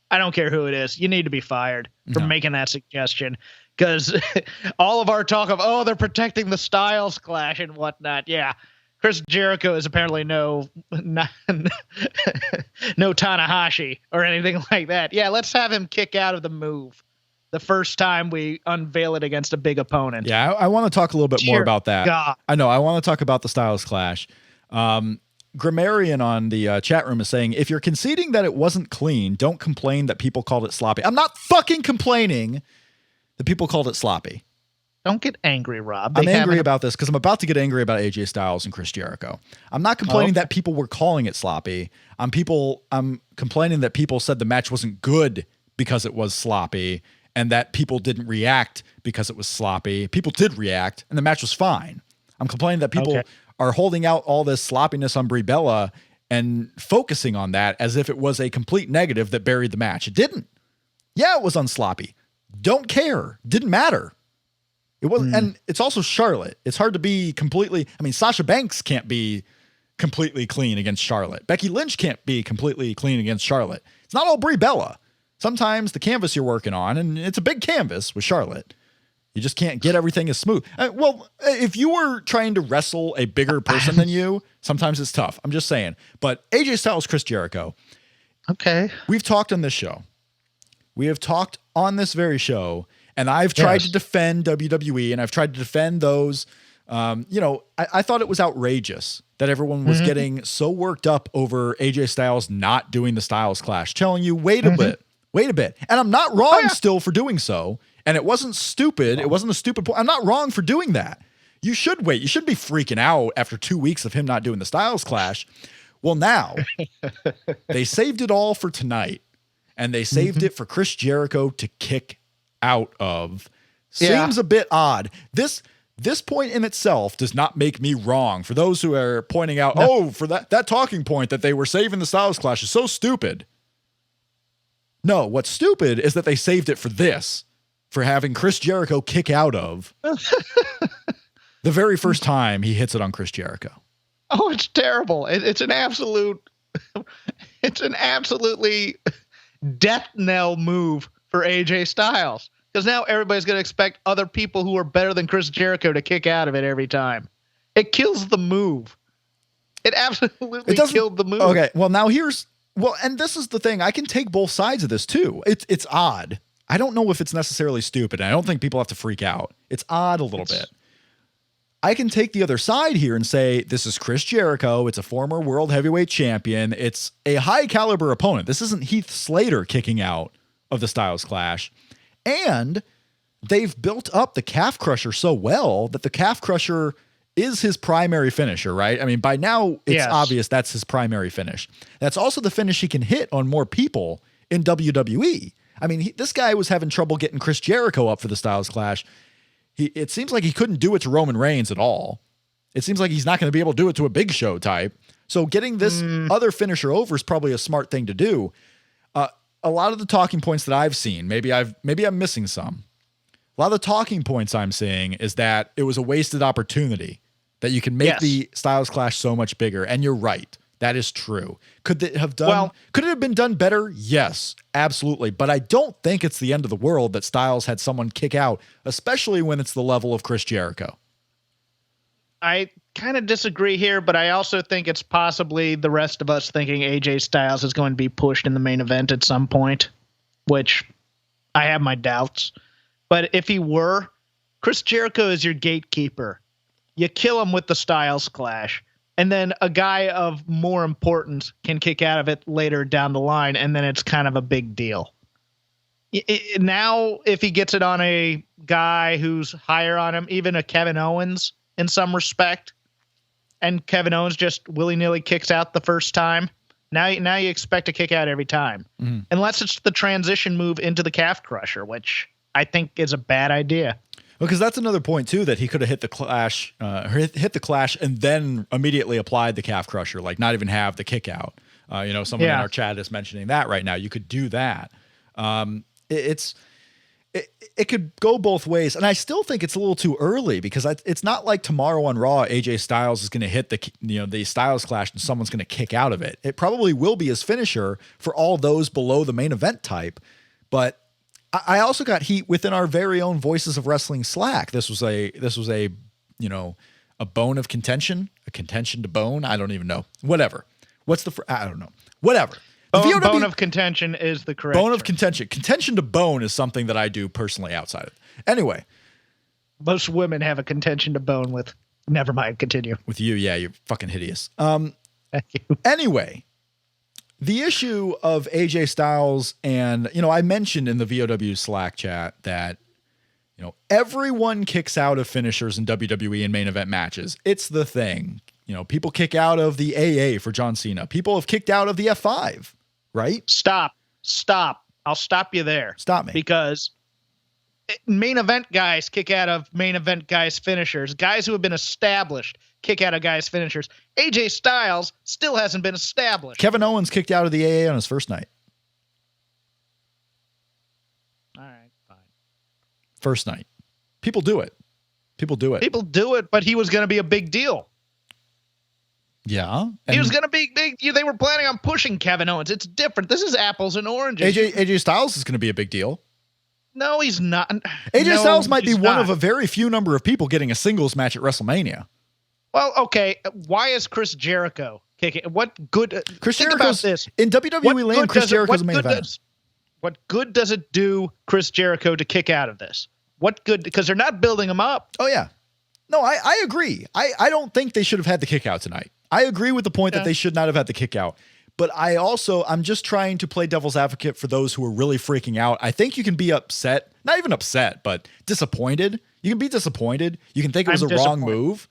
I don't care who it is. You need to be fired for making that suggestion, because all of our talk of, they're protecting the Styles Clash and whatnot. Yeah. Chris Jericho is apparently no Tanahashi or anything like that. Yeah. Let's have him kick out of the move the first time we unveil it against a big opponent. Yeah. I want to talk a little bit more about that. God. I know. I want to talk about the Styles Clash. Grammarian on the chat room is saying, if you're conceding that it wasn't clean, don't complain that people called it sloppy. I'm not fucking complaining that people called it sloppy. Don't get angry, Rob. I'm angry about this because I'm about to get angry about AJ Styles and Chris Jericho. I'm not complaining that people were calling it sloppy. I'm complaining that people said the match wasn't good because it was sloppy and that people didn't react because it was sloppy. People did react and the match was fine. I'm complaining that people are holding out all this sloppiness on Brie Bella and focusing on that as if it was a complete negative that buried the match. It didn't. Yeah, it was unsloppy. Don't care. Didn't matter. It wasn't. And it's also Charlotte. It's hard to be completely. I mean, Sasha Banks can't be completely clean against Charlotte. Becky Lynch can't be completely clean against Charlotte. It's not all Brie Bella. Sometimes the canvas you're working on, and it's a big canvas with Charlotte, you just can't get everything as smooth. Well, if you were trying to wrestle a bigger person than you, sometimes it's tough. I'm just saying. But AJ Styles, Chris Jericho. Okay. We've talked on this show. We have talked on this very show, and I've tried to defend WWE, and I've tried to defend those. I thought it was outrageous that everyone was getting so worked up over AJ Styles not doing the Styles Clash, telling you, wait a bit. And I'm not wrong still for doing so. And it wasn't stupid. It wasn't a stupid point. I'm not wrong for doing that. You should wait. You shouldn't be freaking out after 2 weeks of him not doing the Styles Clash. Well, now they saved it all for tonight, and they saved it for Chris Jericho to kick out of. Seems a bit odd. This point in itself does not make me wrong. For those who are pointing out, for that talking point that they were saving the Styles Clash is so stupid. No, what's stupid is that they saved it for this. For having Chris Jericho kick out of the very first time he hits it on Chris Jericho. Oh, it's terrible. It's an absolutely death knell move for AJ Styles. Because now everybody's going to expect other people who are better than Chris Jericho to kick out of it every time. It kills the move. It absolutely killed the move. Okay, well now and this is the thing. I can take both sides of this too. It's odd. I don't know if it's necessarily stupid. I don't think people have to freak out. It's odd a little bit. I can take the other side here and say, this is Chris Jericho. It's a former world heavyweight champion. It's a high caliber opponent. This isn't Heath Slater kicking out of the Styles Clash. And they've built up the calf crusher so well that the calf crusher is his primary finisher, right? I mean, by now it's obvious that's his primary finish. That's also the finish he can hit on more people in WWE. I mean, this guy was having trouble getting Chris Jericho up for the Styles Clash. It seems like he couldn't do it to Roman Reigns at all. It seems like he's not going to be able to do it to a Big Show type. So getting this other finisher over is probably a smart thing to do. A lot of the talking points that I've seen, maybe I'm missing some. A lot of the talking points I'm seeing is that it was a wasted opportunity, that you can make the Styles Clash so much bigger. And you're right. That is true. Could it have been done better? Yes, absolutely. But I don't think it's the end of the world that Styles had someone kick out, especially when it's the level of Chris Jericho. I kind of disagree here, but I also think it's possibly the rest of us thinking AJ Styles is going to be pushed in the main event at some point, which I have my doubts. But if he were, Chris Jericho is your gatekeeper. You kill him with the Styles Clash. And then a guy of more importance can kick out of it later down the line, and then it's kind of a big deal. Now, if he gets it on a guy who's higher on him, even a Kevin Owens in some respect, and Kevin Owens just willy-nilly kicks out the first time, Now you expect a kick out every time, unless it's the transition move into the calf crusher, which I think is a bad idea. Well, because that's another point too, that he could have hit the clash, and then immediately applied the calf crusher, like not even have the kick out. Someone in our chat is mentioning that right now. You could do that. It could go both ways, and I still think it's a little too early because it's not like tomorrow on Raw, AJ Styles is going to hit the Styles Clash and someone's going to kick out of it. It probably will be his finisher for all those below the main event type, but I also got heat within our very own Voices of Wrestling Slack. This was a bone of contention, a contention to bone. I don't even know. Whatever. I don't know. Whatever. Bone of contention is the correct bone of term. contention. Contention to bone is something that I do personally outside of it. Anyway. Most women have a contention to bone with. Never mind. Continue. With you. Yeah, you're fucking hideous. Thank you. Anyway, the issue of AJ Styles and, I mentioned in the VOW Slack chat that, everyone kicks out of finishers in WWE in main event matches. It's the thing. People kick out of the AA for John Cena. People have kicked out of the F5, right? Stop. I'll stop you there. Stop me. Because main event guys kick out of main event guys finishers. Guys who have been established kick out of guys finishers. AJ Styles still hasn't been established. Kevin Owens kicked out of the AA on his first night. All right, fine. First night. People do it. People do it, but he was going to be a big deal. Yeah. He was going to be big. They were planning on pushing Kevin Owens. It's different. This is apples and oranges. AJ Styles is going to be a big deal. No, he's not. AJ Styles might be one of a very few number of people getting a singles match at WrestleMania. Well, okay. Why is Chris Jericho kicking? What good? Chris think Jericho's about this. In WWE land. Chris Jericho's the main event. What good does it do Chris Jericho to kick out of this? What good? Because they're not building him up. Oh yeah. No, I agree. I don't think they should have had the kick out tonight. I agree with the point that they should not have had the kick out. But I'm just trying to play devil's advocate for those who are really freaking out. I think you can be upset, not even upset, but disappointed. You can be disappointed. You can think it was a wrong move,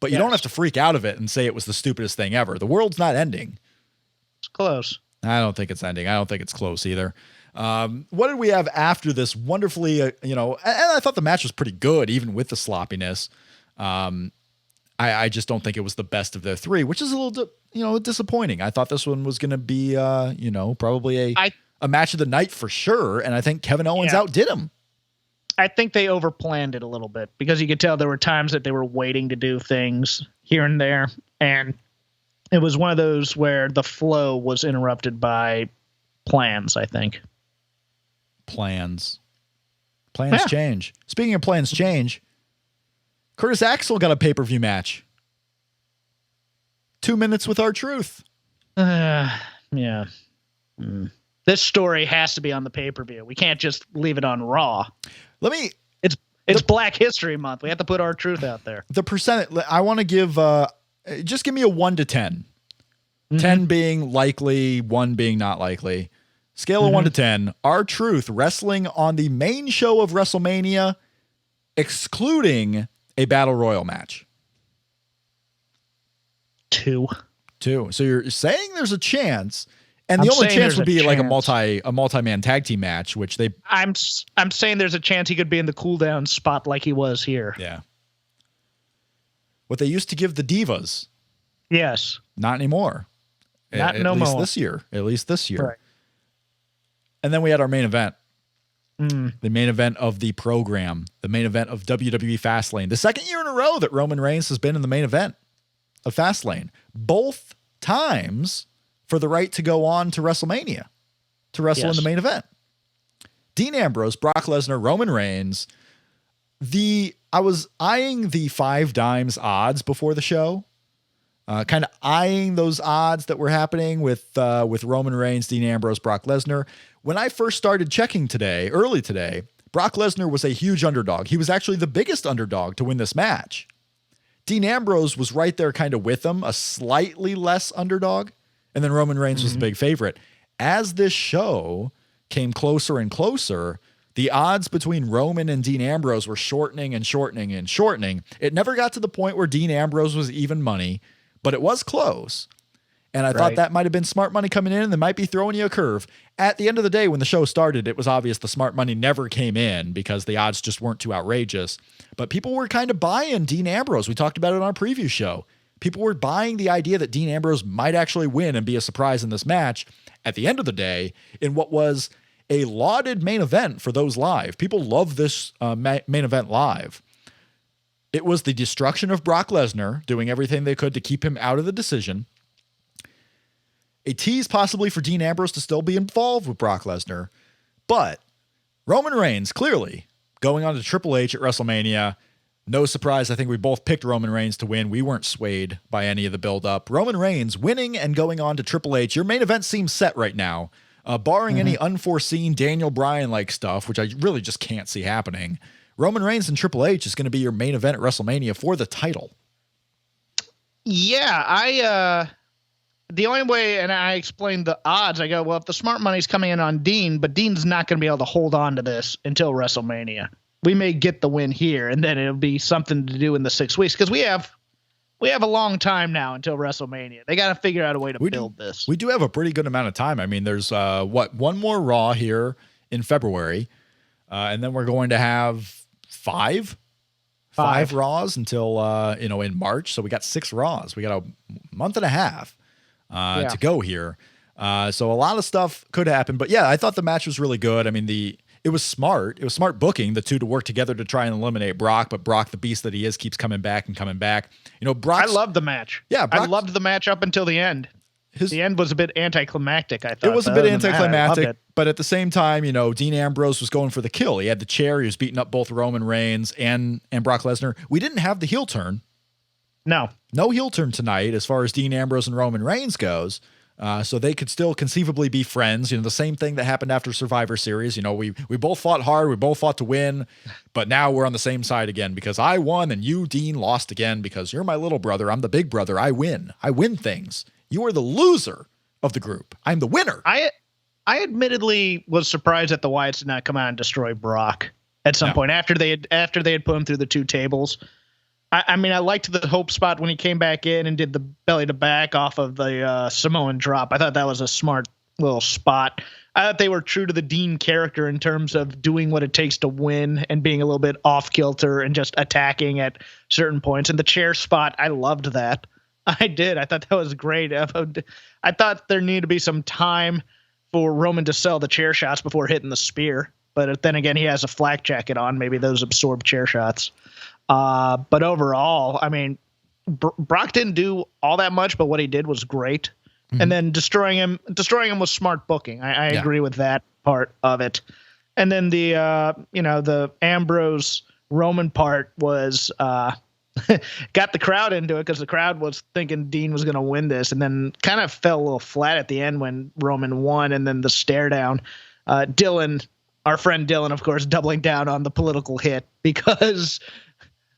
but you don't have to freak out of it and say it was the stupidest thing ever. The world's not ending. It's close. I don't think it's ending. I don't think it's close either. What did we have after this wonderfully, and I thought the match was pretty good, even with the sloppiness. I just don't think it was the best of the three, which is a little, disappointing. I thought this one was going to be, probably a match of the night for sure. And I think Kevin Owens outdid him. I think they overplanned it a little bit because you could tell there were times that they were waiting to do things here and there. And it was one of those where the flow was interrupted by plans, I think. Plans change. Speaking of plans change, Curtis Axel got a pay-per-view match. 2 minutes with R-Truth. Yeah. This story has to be on the pay-per-view. We can't just leave it on Raw. It's Black History Month. We have to put R-Truth out there. The percent I want to give, just give me a 1 to 10. 10 being likely, 1 being not likely. Scale of 1 to 10. R-Truth wrestling on the main show of WrestleMania, excluding a Battle Royal match. 2. So you're saying there's a chance, and the only chance would be like a multi-man tag team match, which they. I'm saying there's a chance he could be in the cool down spot like he was here. Yeah. What they used to give the divas. Yes. Not anymore. At least this year. At least this year. Right. And then we had our main event. The main event of the program, the main event of WWE Fastlane, the second year in a row that Roman Reigns has been in the main event of Fastlane, both times for the right to go on to WrestleMania, to wrestle in the main event. Dean Ambrose, Brock Lesnar, Roman Reigns. I was eyeing the 5 dimes odds before the show, kind of eyeing those odds that were happening with Roman Reigns, Dean Ambrose, Brock Lesnar. When I first started checking early today, Brock Lesnar was a huge underdog. He was actually the biggest underdog to win this match. Dean Ambrose was right there kind of with him, a slightly less underdog. And then Roman Reigns was the big favorite. As this show came closer and closer, the odds between Roman and Dean Ambrose were shortening and shortening and shortening. It never got to the point where Dean Ambrose was even money, but it was close. And I thought that might have been smart money coming in, and they might be throwing you a curve. At the end of the day, when the show started, it was obvious the smart money never came in because the odds just weren't too outrageous. But people were kind of buying Dean Ambrose. We talked about it on our preview show. People were buying the idea that Dean Ambrose might actually win and be a surprise in this match. At the end of the day, in what was a lauded main event for those live. People love this main event live. It was the destruction of Brock Lesnar, doing everything they could to keep him out of the decision. A tease possibly for Dean Ambrose to still be involved with Brock Lesnar. But Roman Reigns, clearly, going on to Triple H at WrestleMania. No surprise, I think we both picked Roman Reigns to win. We weren't swayed by any of the build-up. Roman Reigns winning and going on to Triple H. Your main event seems set right now. Barring any unforeseen Daniel Bryan-like stuff, which I really just can't see happening, Roman Reigns and Triple H is going to be your main event at WrestleMania for the title. Yeah, the only way, and I explained the odds, I go, well, if the smart money's coming in on Dean, but Dean's not going to be able to hold on to this until WrestleMania. We may get the win here, and then it'll be something to do in the 6 weeks, because we have a long time now until WrestleMania. They got to figure out a way to build this. We do have a pretty good amount of time. I mean, there's one more Raw here in February, and then we're going to have five Raws until in March. So we got 6 Raws. We got a month and a half to go here. So a lot of stuff could happen. But yeah, I thought the match was really good. I mean, it was smart. It was smart booking the two to work together to try and eliminate Brock. But Brock, the beast that he is, keeps coming back and coming back. Brock. I loved the match. Yeah, I loved the match up until the end. The end was a bit anticlimactic, I thought. It was a bit anticlimactic, but at the same time, Dean Ambrose was going for the kill. He had the chair. He was beating up both Roman Reigns and Brock Lesnar. We didn't have the heel turn. No heel turn tonight as far as Dean Ambrose and Roman Reigns goes. So they could still conceivably be friends. The same thing that happened after Survivor Series. We both fought hard. We both fought to win. But now we're on the same side again because I won and you, Dean, lost again because you're my little brother. I'm the big brother. I win. I win things. You are the loser of the group. I'm the winner. I admittedly was surprised that the Wyatts did not come out and destroy Brock at some point after they had put him through the 2 tables. I mean, I liked the hope spot when he came back in and did the belly to back off of the Samoan drop. I thought that was a smart little spot. I thought they were true to the Dean character in terms of doing what it takes to win and being a little bit off kilter and just attacking at certain points. And the chair spot, I loved that. I did. I thought that was great. I thought there needed to be some time for Roman to sell the chair shots before hitting the spear. But then again, he has a flak jacket on. Maybe those absorb chair shots. But overall, I mean, Brock didn't do all that much, but what he did was great. Mm-hmm. And then destroying him was smart booking. I agree with that part of it. And then the Ambrose Roman part was, got the crowd into it because the crowd was thinking Dean was going to win this, and then kind of fell a little flat at the end when Roman won, and then the stare down. Dylan, our friend Dylan, of course, doubling down on the political hit because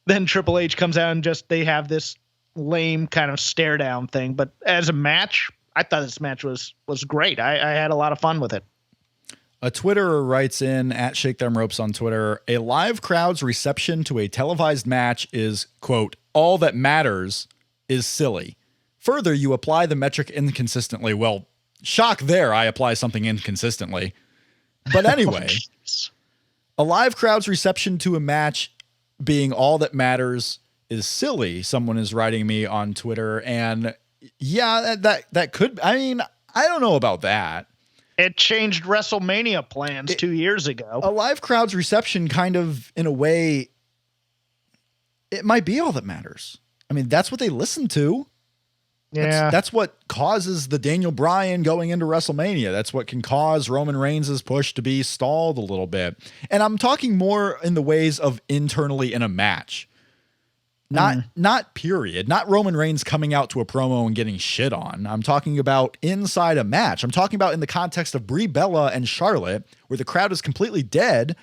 then Triple H comes out and they have this lame kind of stare down thing. But as a match, I thought this match was great. I had a lot of fun with it. A Twitterer writes in at Shake Them Ropes on Twitter, a live crowd's reception to a televised match is, quote, all that matters is silly. Further, you apply the metric inconsistently. Well, shock there, I apply something inconsistently. But anyway, a live crowd's reception to a match being all that matters is silly. Someone is writing me on Twitter, and yeah, that could, I mean, I don't know about that. It changed WrestleMania plans 2 years ago. A live crowd's reception kind of, in a way, it might be all that matters. I mean, that's what they listen to. Yeah. That's what causes the Daniel Bryan going into WrestleMania. That's what can cause Roman Reigns' push to be stalled a little bit. And I'm talking more in the ways of internally in a match. Not period. Not Roman Reigns coming out to a promo and getting shit on. I'm talking about inside a match. I'm talking about in the context of Brie Bella and Charlotte, where the crowd is completely dead.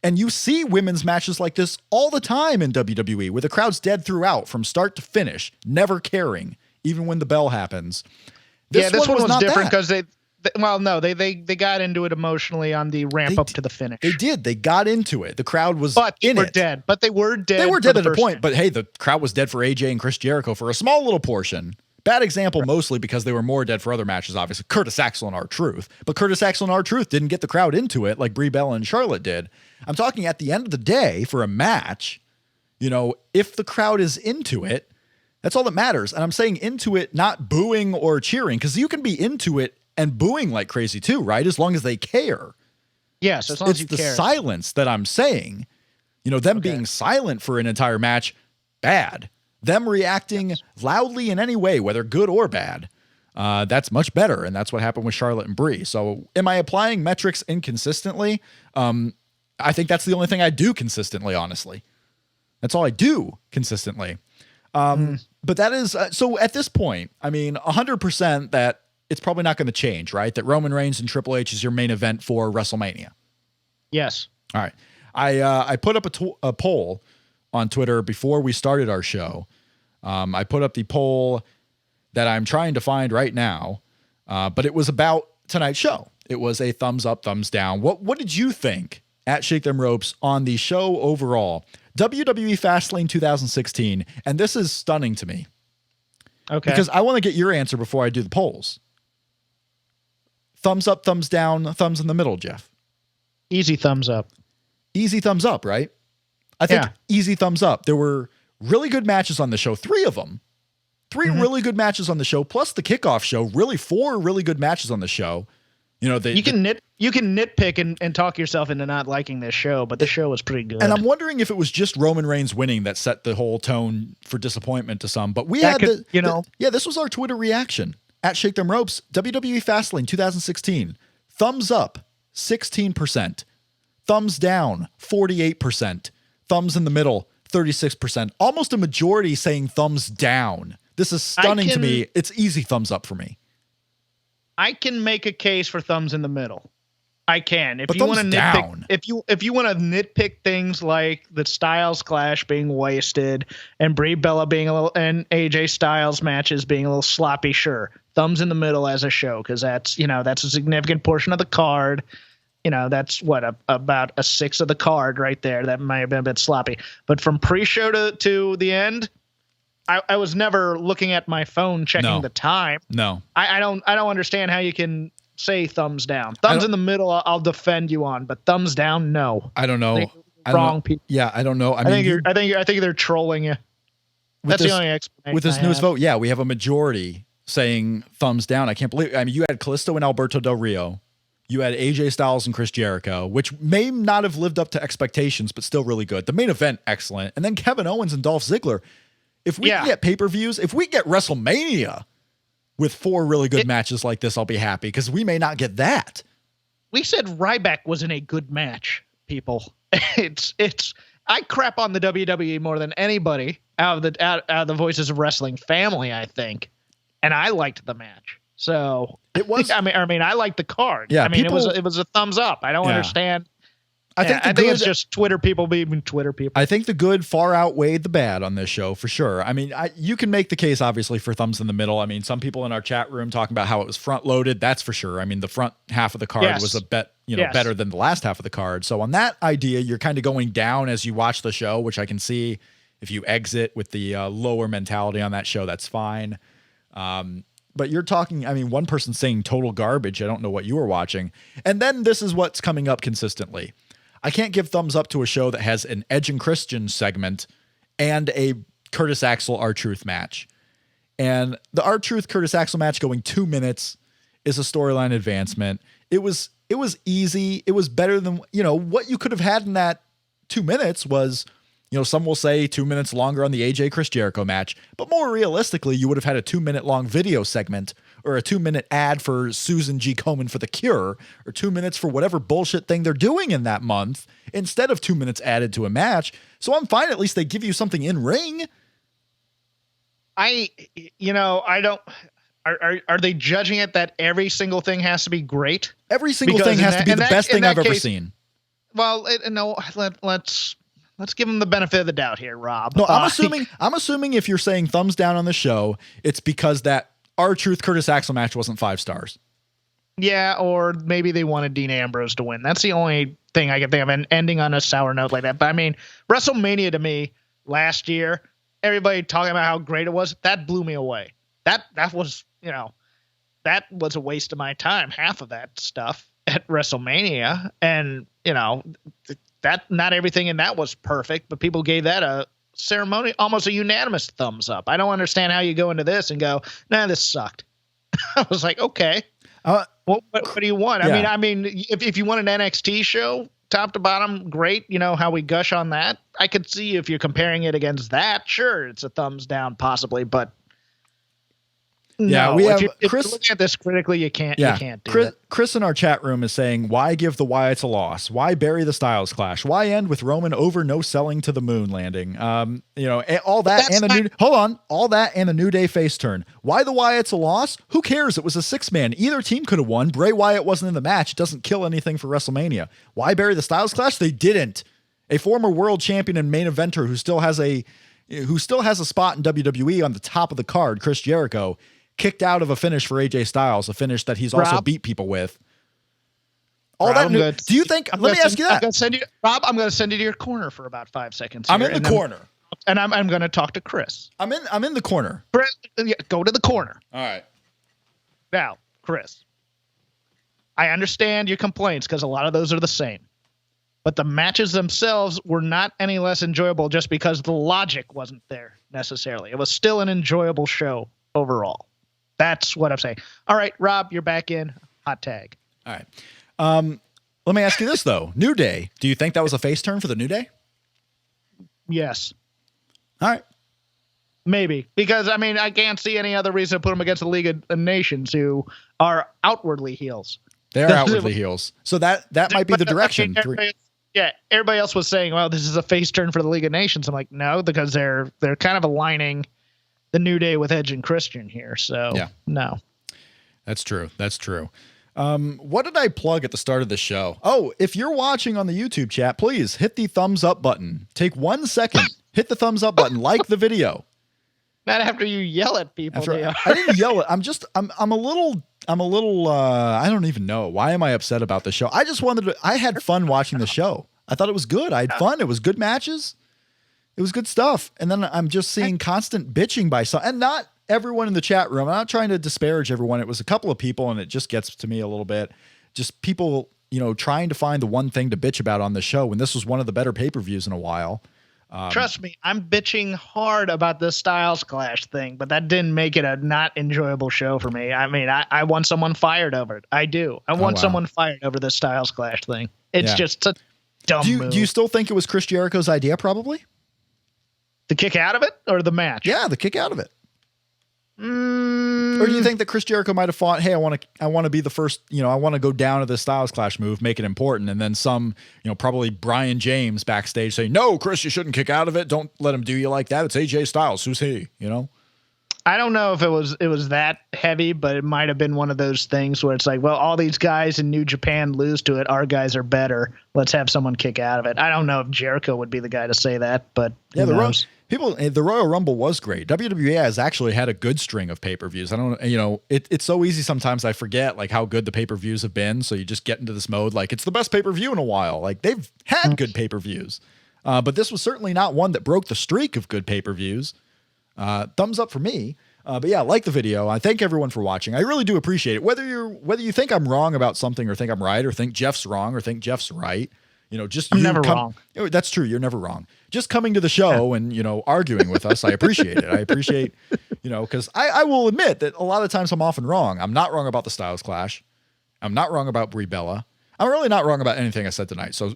And you see women's matches like this all the time in WWE, where the crowd's dead throughout from start to finish, never caring, even when the bell happens. This one was different because they got into it emotionally on the ramp up to the finish. They did. They got into it. The crowd was dead. But they were dead. They were dead at a point. But hey, the crowd was dead for AJ and Chris Jericho for a small little portion. Bad example mostly because they were more dead for other matches, obviously. Curtis Axel and R-Truth. But Curtis Axel and R-Truth didn't get the crowd into it like Brie Bella and Charlotte did. I'm talking at the end of the day for a match, if the crowd is into it, that's all that matters. And I'm saying into it, not booing or cheering, because you can be into it and booing like crazy too, right? As long as they care. Yes, as long as you care. It's the silence that I'm saying. Them being silent for an entire match, bad. Them reacting loudly in any way, whether good or bad, that's much better. And that's what happened with Charlotte and Brie. So am I applying metrics inconsistently? I think that's the only thing I do consistently, honestly. That's all I do consistently. But that is, so at this point, 100% that it's probably not going to change, right? That Roman Reigns and Triple H is your main event for WrestleMania. Yes. All right. I put up a poll on Twitter before we started our show. I put up the poll that I'm trying to find right now, but it was about tonight's show. It was a thumbs up, thumbs down. What did you think at Shake Them Ropes on the show overall? WWE Fastlane 2016, and this is stunning to me. Okay. Because I want to get your answer before I do the polls. Thumbs up, thumbs down, thumbs in the middle, Jeff. Easy thumbs up. Easy thumbs up, right? I think easy thumbs up. There were really good matches on the show. 3 of them. 3 really good matches on the show, plus the kickoff show. Really 4 really good matches on the show. You can nitpick and talk yourself into not liking this show, but the show was pretty good. And I'm wondering if it was just Roman Reigns winning that set the whole tone for disappointment to some. But this was our Twitter reaction at Shake Them Ropes. WWE Fastlane 2016. Thumbs up, 16%. Thumbs down, 48%. Thumbs in the middle, 36%. Almost a majority saying thumbs down. This is stunning to me. It's easy thumbs up for me. I can make a case for thumbs in the middle. I can. If you want to nitpick, if you want to nitpick things like the Styles Clash being wasted and Brie Bella being a little and AJ Styles matches being a little sloppy, sure. Thumbs in the middle as a show, because that's a significant portion of the card. That's about a 1/6 of the card right there. That might have been a bit sloppy. But from pre-show to the end, I was never looking at my phone checking the time. No. I don't understand how you can say thumbs down. Thumbs in the middle, I'll defend you on, but thumbs down, no. I don't know. Wrong people. Yeah, I don't know. I think they're trolling you. That's the only explanation. With this newest vote, we have a majority saying thumbs down. I can't believe. You had Kalisto and Alberto Del Rio. You had AJ Styles and Chris Jericho, which may not have lived up to expectations, but still really good. The main event, excellent. And then Kevin Owens and Dolph Ziggler. If we can get pay-per-views, if we get WrestleMania with 4 really good matches like this, I'll be happy, because we may not get that. We said Ryback wasn't a good match, people. I crap on the WWE more than anybody out of the Voices of Wrestling family, I think. And I liked the match. So it was. I liked the card. Yeah, it was a thumbs up. I don't understand. I think it's just Twitter people being Twitter people. I think the good far outweighed the bad on this show for sure. You can make the case obviously for thumbs in the middle. Some people in our chat room talking about how it was front loaded. That's for sure. the front half of the card was a bet, better than the last half of the card. So on that idea, you're kind of going down as you watch the show, which I can see. If you exit with the lower mentality on that show, that's fine. But you're talking, one person saying total garbage. I don't know what you were watching. And then this is what's coming up consistently. I can't give thumbs up to a show that has an Edge and Christian segment and a Curtis Axel R-Truth match. And the R-Truth Curtis Axel match going 2 minutes is a storyline advancement. It was easy. It was better than, what you could have had in that 2 minutes was, some will say 2 minutes longer on the AJ Chris Jericho match, but more realistically, you would have had a 2 minute long video segment or a 2 minute ad for Susan G. Komen for The Cure, or 2 minutes for whatever bullshit thing they're doing in that month, instead of 2 minutes added to a match. So I'm fine. At least they give you something in ring. I don't. Are they judging it that every single thing has to be great? Every single thing has to be the best thing I've ever seen. Well, let's give them the benefit of the doubt here, Rob. No, I'm assuming if you're saying thumbs down on the show, it's because that R-Truth Curtis Axel match wasn't 5 stars. Yeah, or maybe they wanted Dean Ambrose to win. That's the only thing I can think of, and ending on a sour note like that. But WrestleMania to me last year, everybody talking about how great it was, that blew me away. that was, that was a waste of my time. Half of that stuff at WrestleMania, and that not everything in that was perfect, but people gave that a ceremony, almost a unanimous thumbs up. I don't understand how you go into this and go, nah, this sucked. I was like, okay, what do you want? Yeah. I mean, if you want an NXT show, top to bottom, great. How we gush on that. I could see if you're comparing it against that, sure, it's a thumbs down possibly, but yeah, no, we have if Chris. you're looking at this critically, you can't do it. Chris in our chat room is saying, why give the Wyatts a loss? Why bury the Styles Clash? Why end with Roman over no selling to the moon landing? All that and the New Day face turn. Why the Wyatts a loss? Who cares? It was a 6-man. Either team could have won. Bray Wyatt wasn't in the match. It doesn't kill anything for WrestleMania. Why bury the Styles Clash? They didn't. A former world champion and main eventer who still has a spot in WWE on the top of the card, Chris Jericho, kicked out of a finish for AJ Styles, a finish that he's also beat people with. Do you think? Let me ask you that. I'm going to send you to your corner for about 5 seconds. I'm in the corner, and I'm going to talk to Chris. I'm in the corner. Chris, go to the corner. All right. Now, Chris, I understand your complaints because a lot of those are the same, but the matches themselves were not any less enjoyable just because the logic wasn't there necessarily. It was still an enjoyable show overall. That's what I'm saying. All right, Rob, you're back in. Hot tag. All right. Let me ask you this, though. New Day. Do you think that was a face turn for the New Day? Yes. All right. Maybe. Because, I can't see any other reason to put them against the League of Nations, who are outwardly heels. They are outwardly heels. So that might be the direction. Everybody else was saying, well, this is a face turn for the League of Nations. I'm like, no, because they're kind of aligning the New Day with Edge and Christian here. So, no. That's true. What did I plug at the start of the show? Oh, if you're watching on the YouTube chat, please hit the thumbs up button. Take 1 second. Hit the thumbs up button. Like the video. Not after you yell at people. I didn't yell at. I'm a little, I don't even know. Why am I upset about the show? I had fun watching the show. I thought it was good. I had fun. It was good matches. It was good stuff. And then I'm just seeing constant bitching by some, and not everyone in the chat room. I'm not trying to disparage everyone. It was a couple of people, and it just gets to me a little bit. Just people, trying to find the one thing to bitch about on the show when this was one of the better pay-per-views in a while. Trust me, I'm bitching hard about this Styles Clash thing, but that didn't make it a not enjoyable show for me. I want someone fired over it. I do. I want someone fired over this Styles Clash thing. It's just a dumb move. Do you still think it was Chris Jericho's idea, probably? The kick out of it or the match? Yeah, the kick out of it. Or do you think that Chris Jericho might have thought, hey, I want to be the first, I want to go down to the Styles Clash move, make it important, and then some, probably Brian James backstage saying, no, Chris, you shouldn't kick out of it. Don't let him do you like that. It's AJ Styles. Who's he? I don't know if it was that heavy, but it might have been one of those things where it's like, well, all these guys in New Japan lose to it. Our guys are better. Let's have someone kick out of it. I don't know if Jericho would be the guy to say that, but yeah, the Royal Rumble was great. WWE has actually had a good string of pay-per-views. I don't, it's so easy sometimes I forget like how good the pay-per-views have been. So you just get into this mode like it's the best pay-per-view in a while. Like they've had good pay-per-views, but this was certainly not one that broke the streak of good pay-per-views. Thumbs up for me. But yeah, like the video. I thank everyone for watching. I really do appreciate it. Whether you think I'm wrong about something or think I'm right or think Jeff's wrong or think Jeff's right, I'm never wrong. That's true. You're never wrong. Just coming to the show and, arguing with us. I appreciate it. I appreciate, because I will admit that a lot of times I'm often wrong. I'm not wrong about the Styles Clash. I'm not wrong about Brie Bella. I'm really not wrong about anything I said tonight. So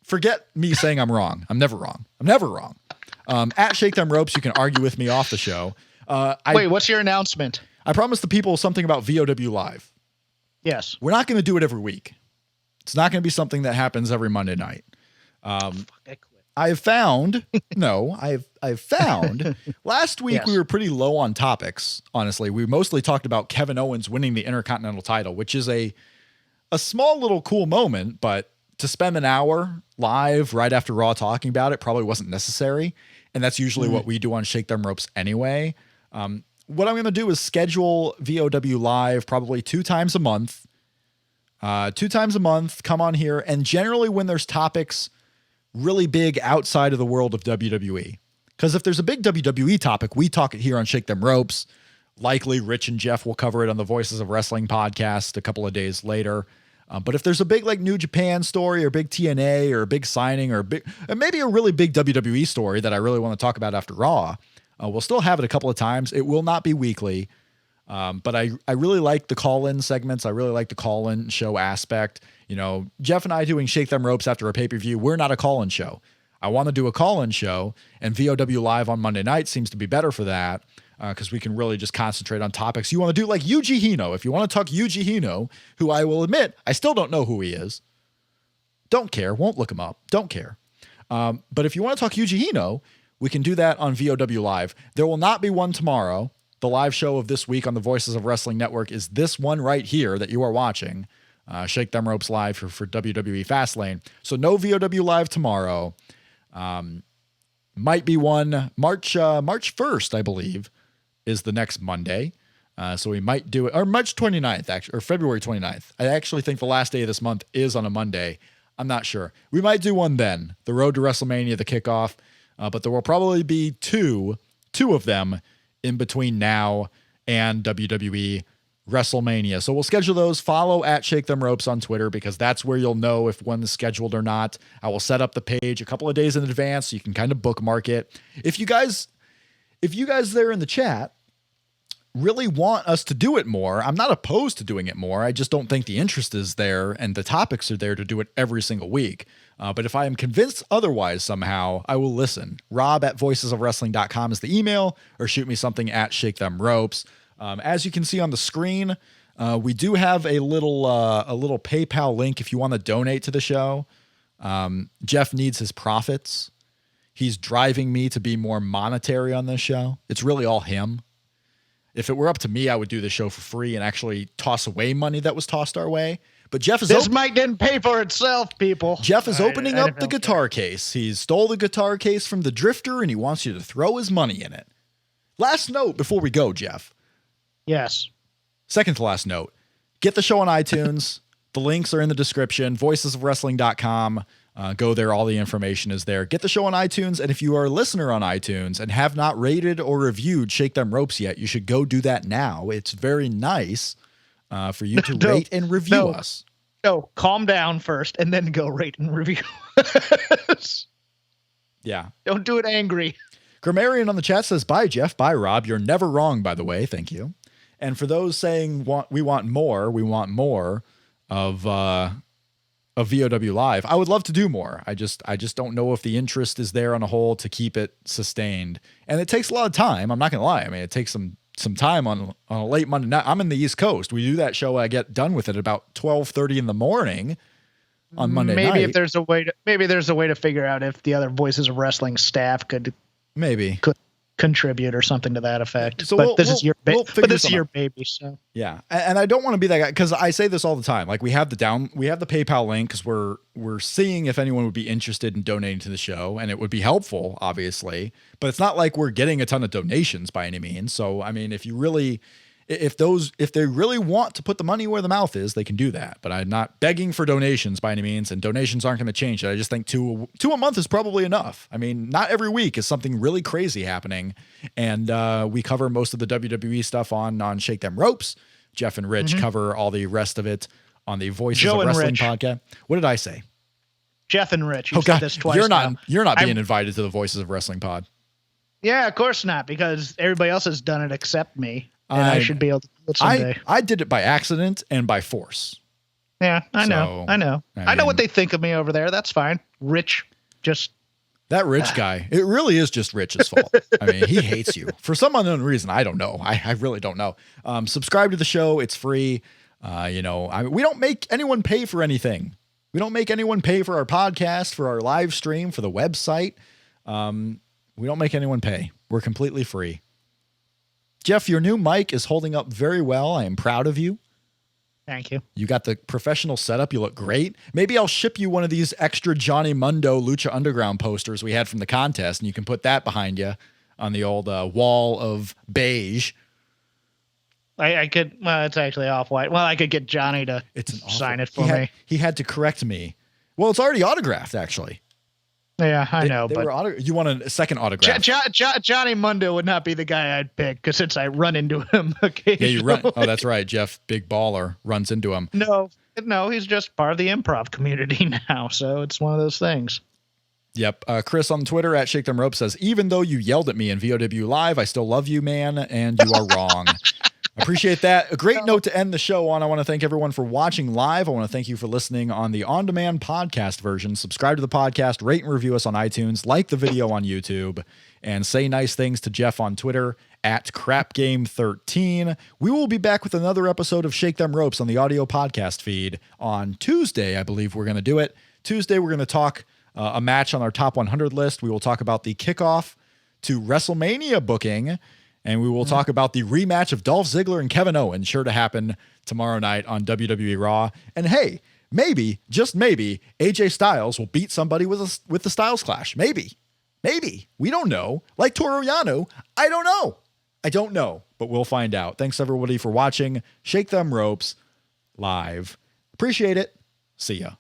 forget me saying I'm wrong. I'm never wrong. At Shake Them Ropes, you can argue with me off the show. Wait, what's your announcement? I promised the people something about VOW Live. Yes. We're not going to do it every week. It's not going to be something that happens every Monday night. I quit. I've found last week we were pretty low on topics. Honestly, we mostly talked about Kevin Owens winning the Intercontinental title, which is a small little cool moment, but to spend an hour live right after Raw talking about it probably wasn't necessary. And that's usually what we do on Shake Them Ropes anyway. What I'm going to do is schedule VOW Live probably 2 times a month. 2 times a month, come on here. And generally when there's topics really big outside of the world of WWE. Because if there's a big WWE topic, we talk it here on Shake Them Ropes. Likely Rich and Jeff will cover it on the Voices of Wrestling podcast a couple of days later. But if there's a big like New Japan story or big TNA or a big signing or maybe a really big WWE story that I really want to talk about after Raw, we'll still have it a couple of times. It will not be weekly. But I really like the call-in segments. I really like the call-in show aspect. You know, Jeff and I doing Shake Them Ropes after a pay-per-view, we're not a call-in show. I want to do a call-in show, and VOW Live on Monday night seems to be better for that because we can really just concentrate on topics. You want to do like Yuji Hino. If you want to talk Yuji Hino, who I will admit, I still don't know who he is. Don't care. Won't look him up. Don't care. But if you want to talk Yuji Hino, we can do that on VOW Live. There will not be one tomorrow. The live show of this week on the Voices of Wrestling Network is this one right here that you are watching. Shake Them Ropes Live for WWE Fastlane. So no VOW Live tomorrow. Might be one March 1st, I believe, is the next Monday. So we might do it, or March 29th, actually, or February 29th. I actually think the last day of this month is on a Monday. I'm not sure. We might do one then. The Road to WrestleMania, the kickoff. But there will probably be two of them in between now and WWE WrestleMania. So we'll schedule those. Follow at Shake Them Ropes on Twitter because that's where you'll know if one is scheduled or not. I will set up the page a couple of days in advance so you can kind of bookmark it. If you guys there in the chat really want us to do it more, I'm not opposed to doing it more. I just don't think the interest is there and the topics are there to do it every single week. But if I am convinced otherwise somehow, I will listen. Rob at voicesofwrestling.com is the email, or shoot me something at Shake Them Ropes. As you can see on the screen, we do have a little PayPal link if you want to donate to the show. Jeff needs his profits. He's driving me to be more monetary on this show. It's really all him. If it were up to me, I would do the show for free and actually toss away money that was tossed our way. But Jeff is this mic didn't pay for itself, people. Jeff is opening up the guitar case. He stole the guitar case from the Drifter, and he wants you to throw his money in it. Last note before we go, Jeff. Yes. Second to last note. Get the show on iTunes. The links are in the description. Voicesofwrestling.com. Go there. All the information is there. Get the show on iTunes. And if you are a listener on iTunes and have not rated or reviewed Shake Them Ropes yet, you should go do that now. It's very nice for you to rate and review us. No, calm down first and then go rate and review. Yeah. Don't do it angry. Grammarian on the chat says, bye, Jeff. Bye, Rob. You're never wrong, by the way. Thank you. And for those saying we want more of VOW Live, I would love to do more. I just don't know if the interest is there on a whole to keep it sustained. And it takes a lot of time. I'm not going to lie. I mean, it takes some time on a late Monday night. I'm in the East Coast. We do that show. I get done with it about 12:30 in the morning on Monday night. Maybe there's a way to figure out if the other Voices of Wrestling staff could contribute or something to that effect. So but this is your baby. So yeah, and I don't want to be that guy because I say this all the time. Like we have the PayPal link because we're seeing if anyone would be interested in donating to the show, and it would be helpful, obviously. But it's not like we're getting a ton of donations by any means. So I mean, if they really want to put the money where the mouth is, they can do that. But I'm not begging for donations by any means, and donations aren't going to change it. I just think two a month is probably enough. I mean, not every week is something really crazy happening, and we cover most of the WWE stuff on Shake Them Ropes. Jeff and Rich cover all the rest of it on the Voices of Wrestling podcast. What did I say? Jeff and Rich. You said this twice. You're not being invited to the Voices of Wrestling pod. Yeah, of course not, because everybody else has done it except me. And I should be able to do it someday. I did it by accident and by force. Yeah, I know. I know what they think of me over there. That's fine. Rich, that Rich guy. It really is just Rich's fault. I mean, he hates you for some unknown reason. I don't know. I really don't know. Subscribe to the show. It's free. We don't make anyone pay for anything. We don't make anyone pay for our podcast, for our live stream, for the website. We don't make anyone pay. We're completely free. Jeff, your new mic is holding up very well. I am proud of you. Thank you. You got the professional setup. You look great. Maybe I'll ship you one of these extra Johnny Mundo Lucha Underground posters we had from the contest, and you can put that behind you on the old wall of beige. I could. Well, it's actually off-white. Well, I could get Johnny to sign it for me. He had to correct me. Well, it's already autographed, actually. Yeah, I know. They but were you want a second autograph? Johnny Mundo would not be the guy I'd pick because since I run into him occasionally. Yeah, you run. Oh, that's right. Jeff, big baller, runs into him. No, he's just part of the improv community now, so it's one of those things. Yep. Chris on Twitter at Shake Them Rope says, even though you yelled at me in VOW Live, I still love you, man, and you are wrong. Appreciate that. A great note to end the show on. I want to thank everyone for watching live. I want to thank you for listening on the on-demand podcast version. Subscribe to the podcast, rate and review us on iTunes, like the video on YouTube, and say nice things to Jeff on Twitter at CrapGame13. We will be back with another episode of Shake Them Ropes on the audio podcast feed on Tuesday. I believe we're going to do it. Tuesday, we're going to talk a match on our top 100 list. We will talk about the kickoff to WrestleMania booking. And we will talk about the rematch of Dolph Ziggler and Kevin Owens, sure to happen tomorrow night on WWE Raw. And hey, maybe, just maybe, AJ Styles will beat somebody with the Styles Clash. Maybe. We don't know. Like Toru Yano, I don't know, but we'll find out. Thanks everybody for watching Shake Them Ropes live. Appreciate it. See ya.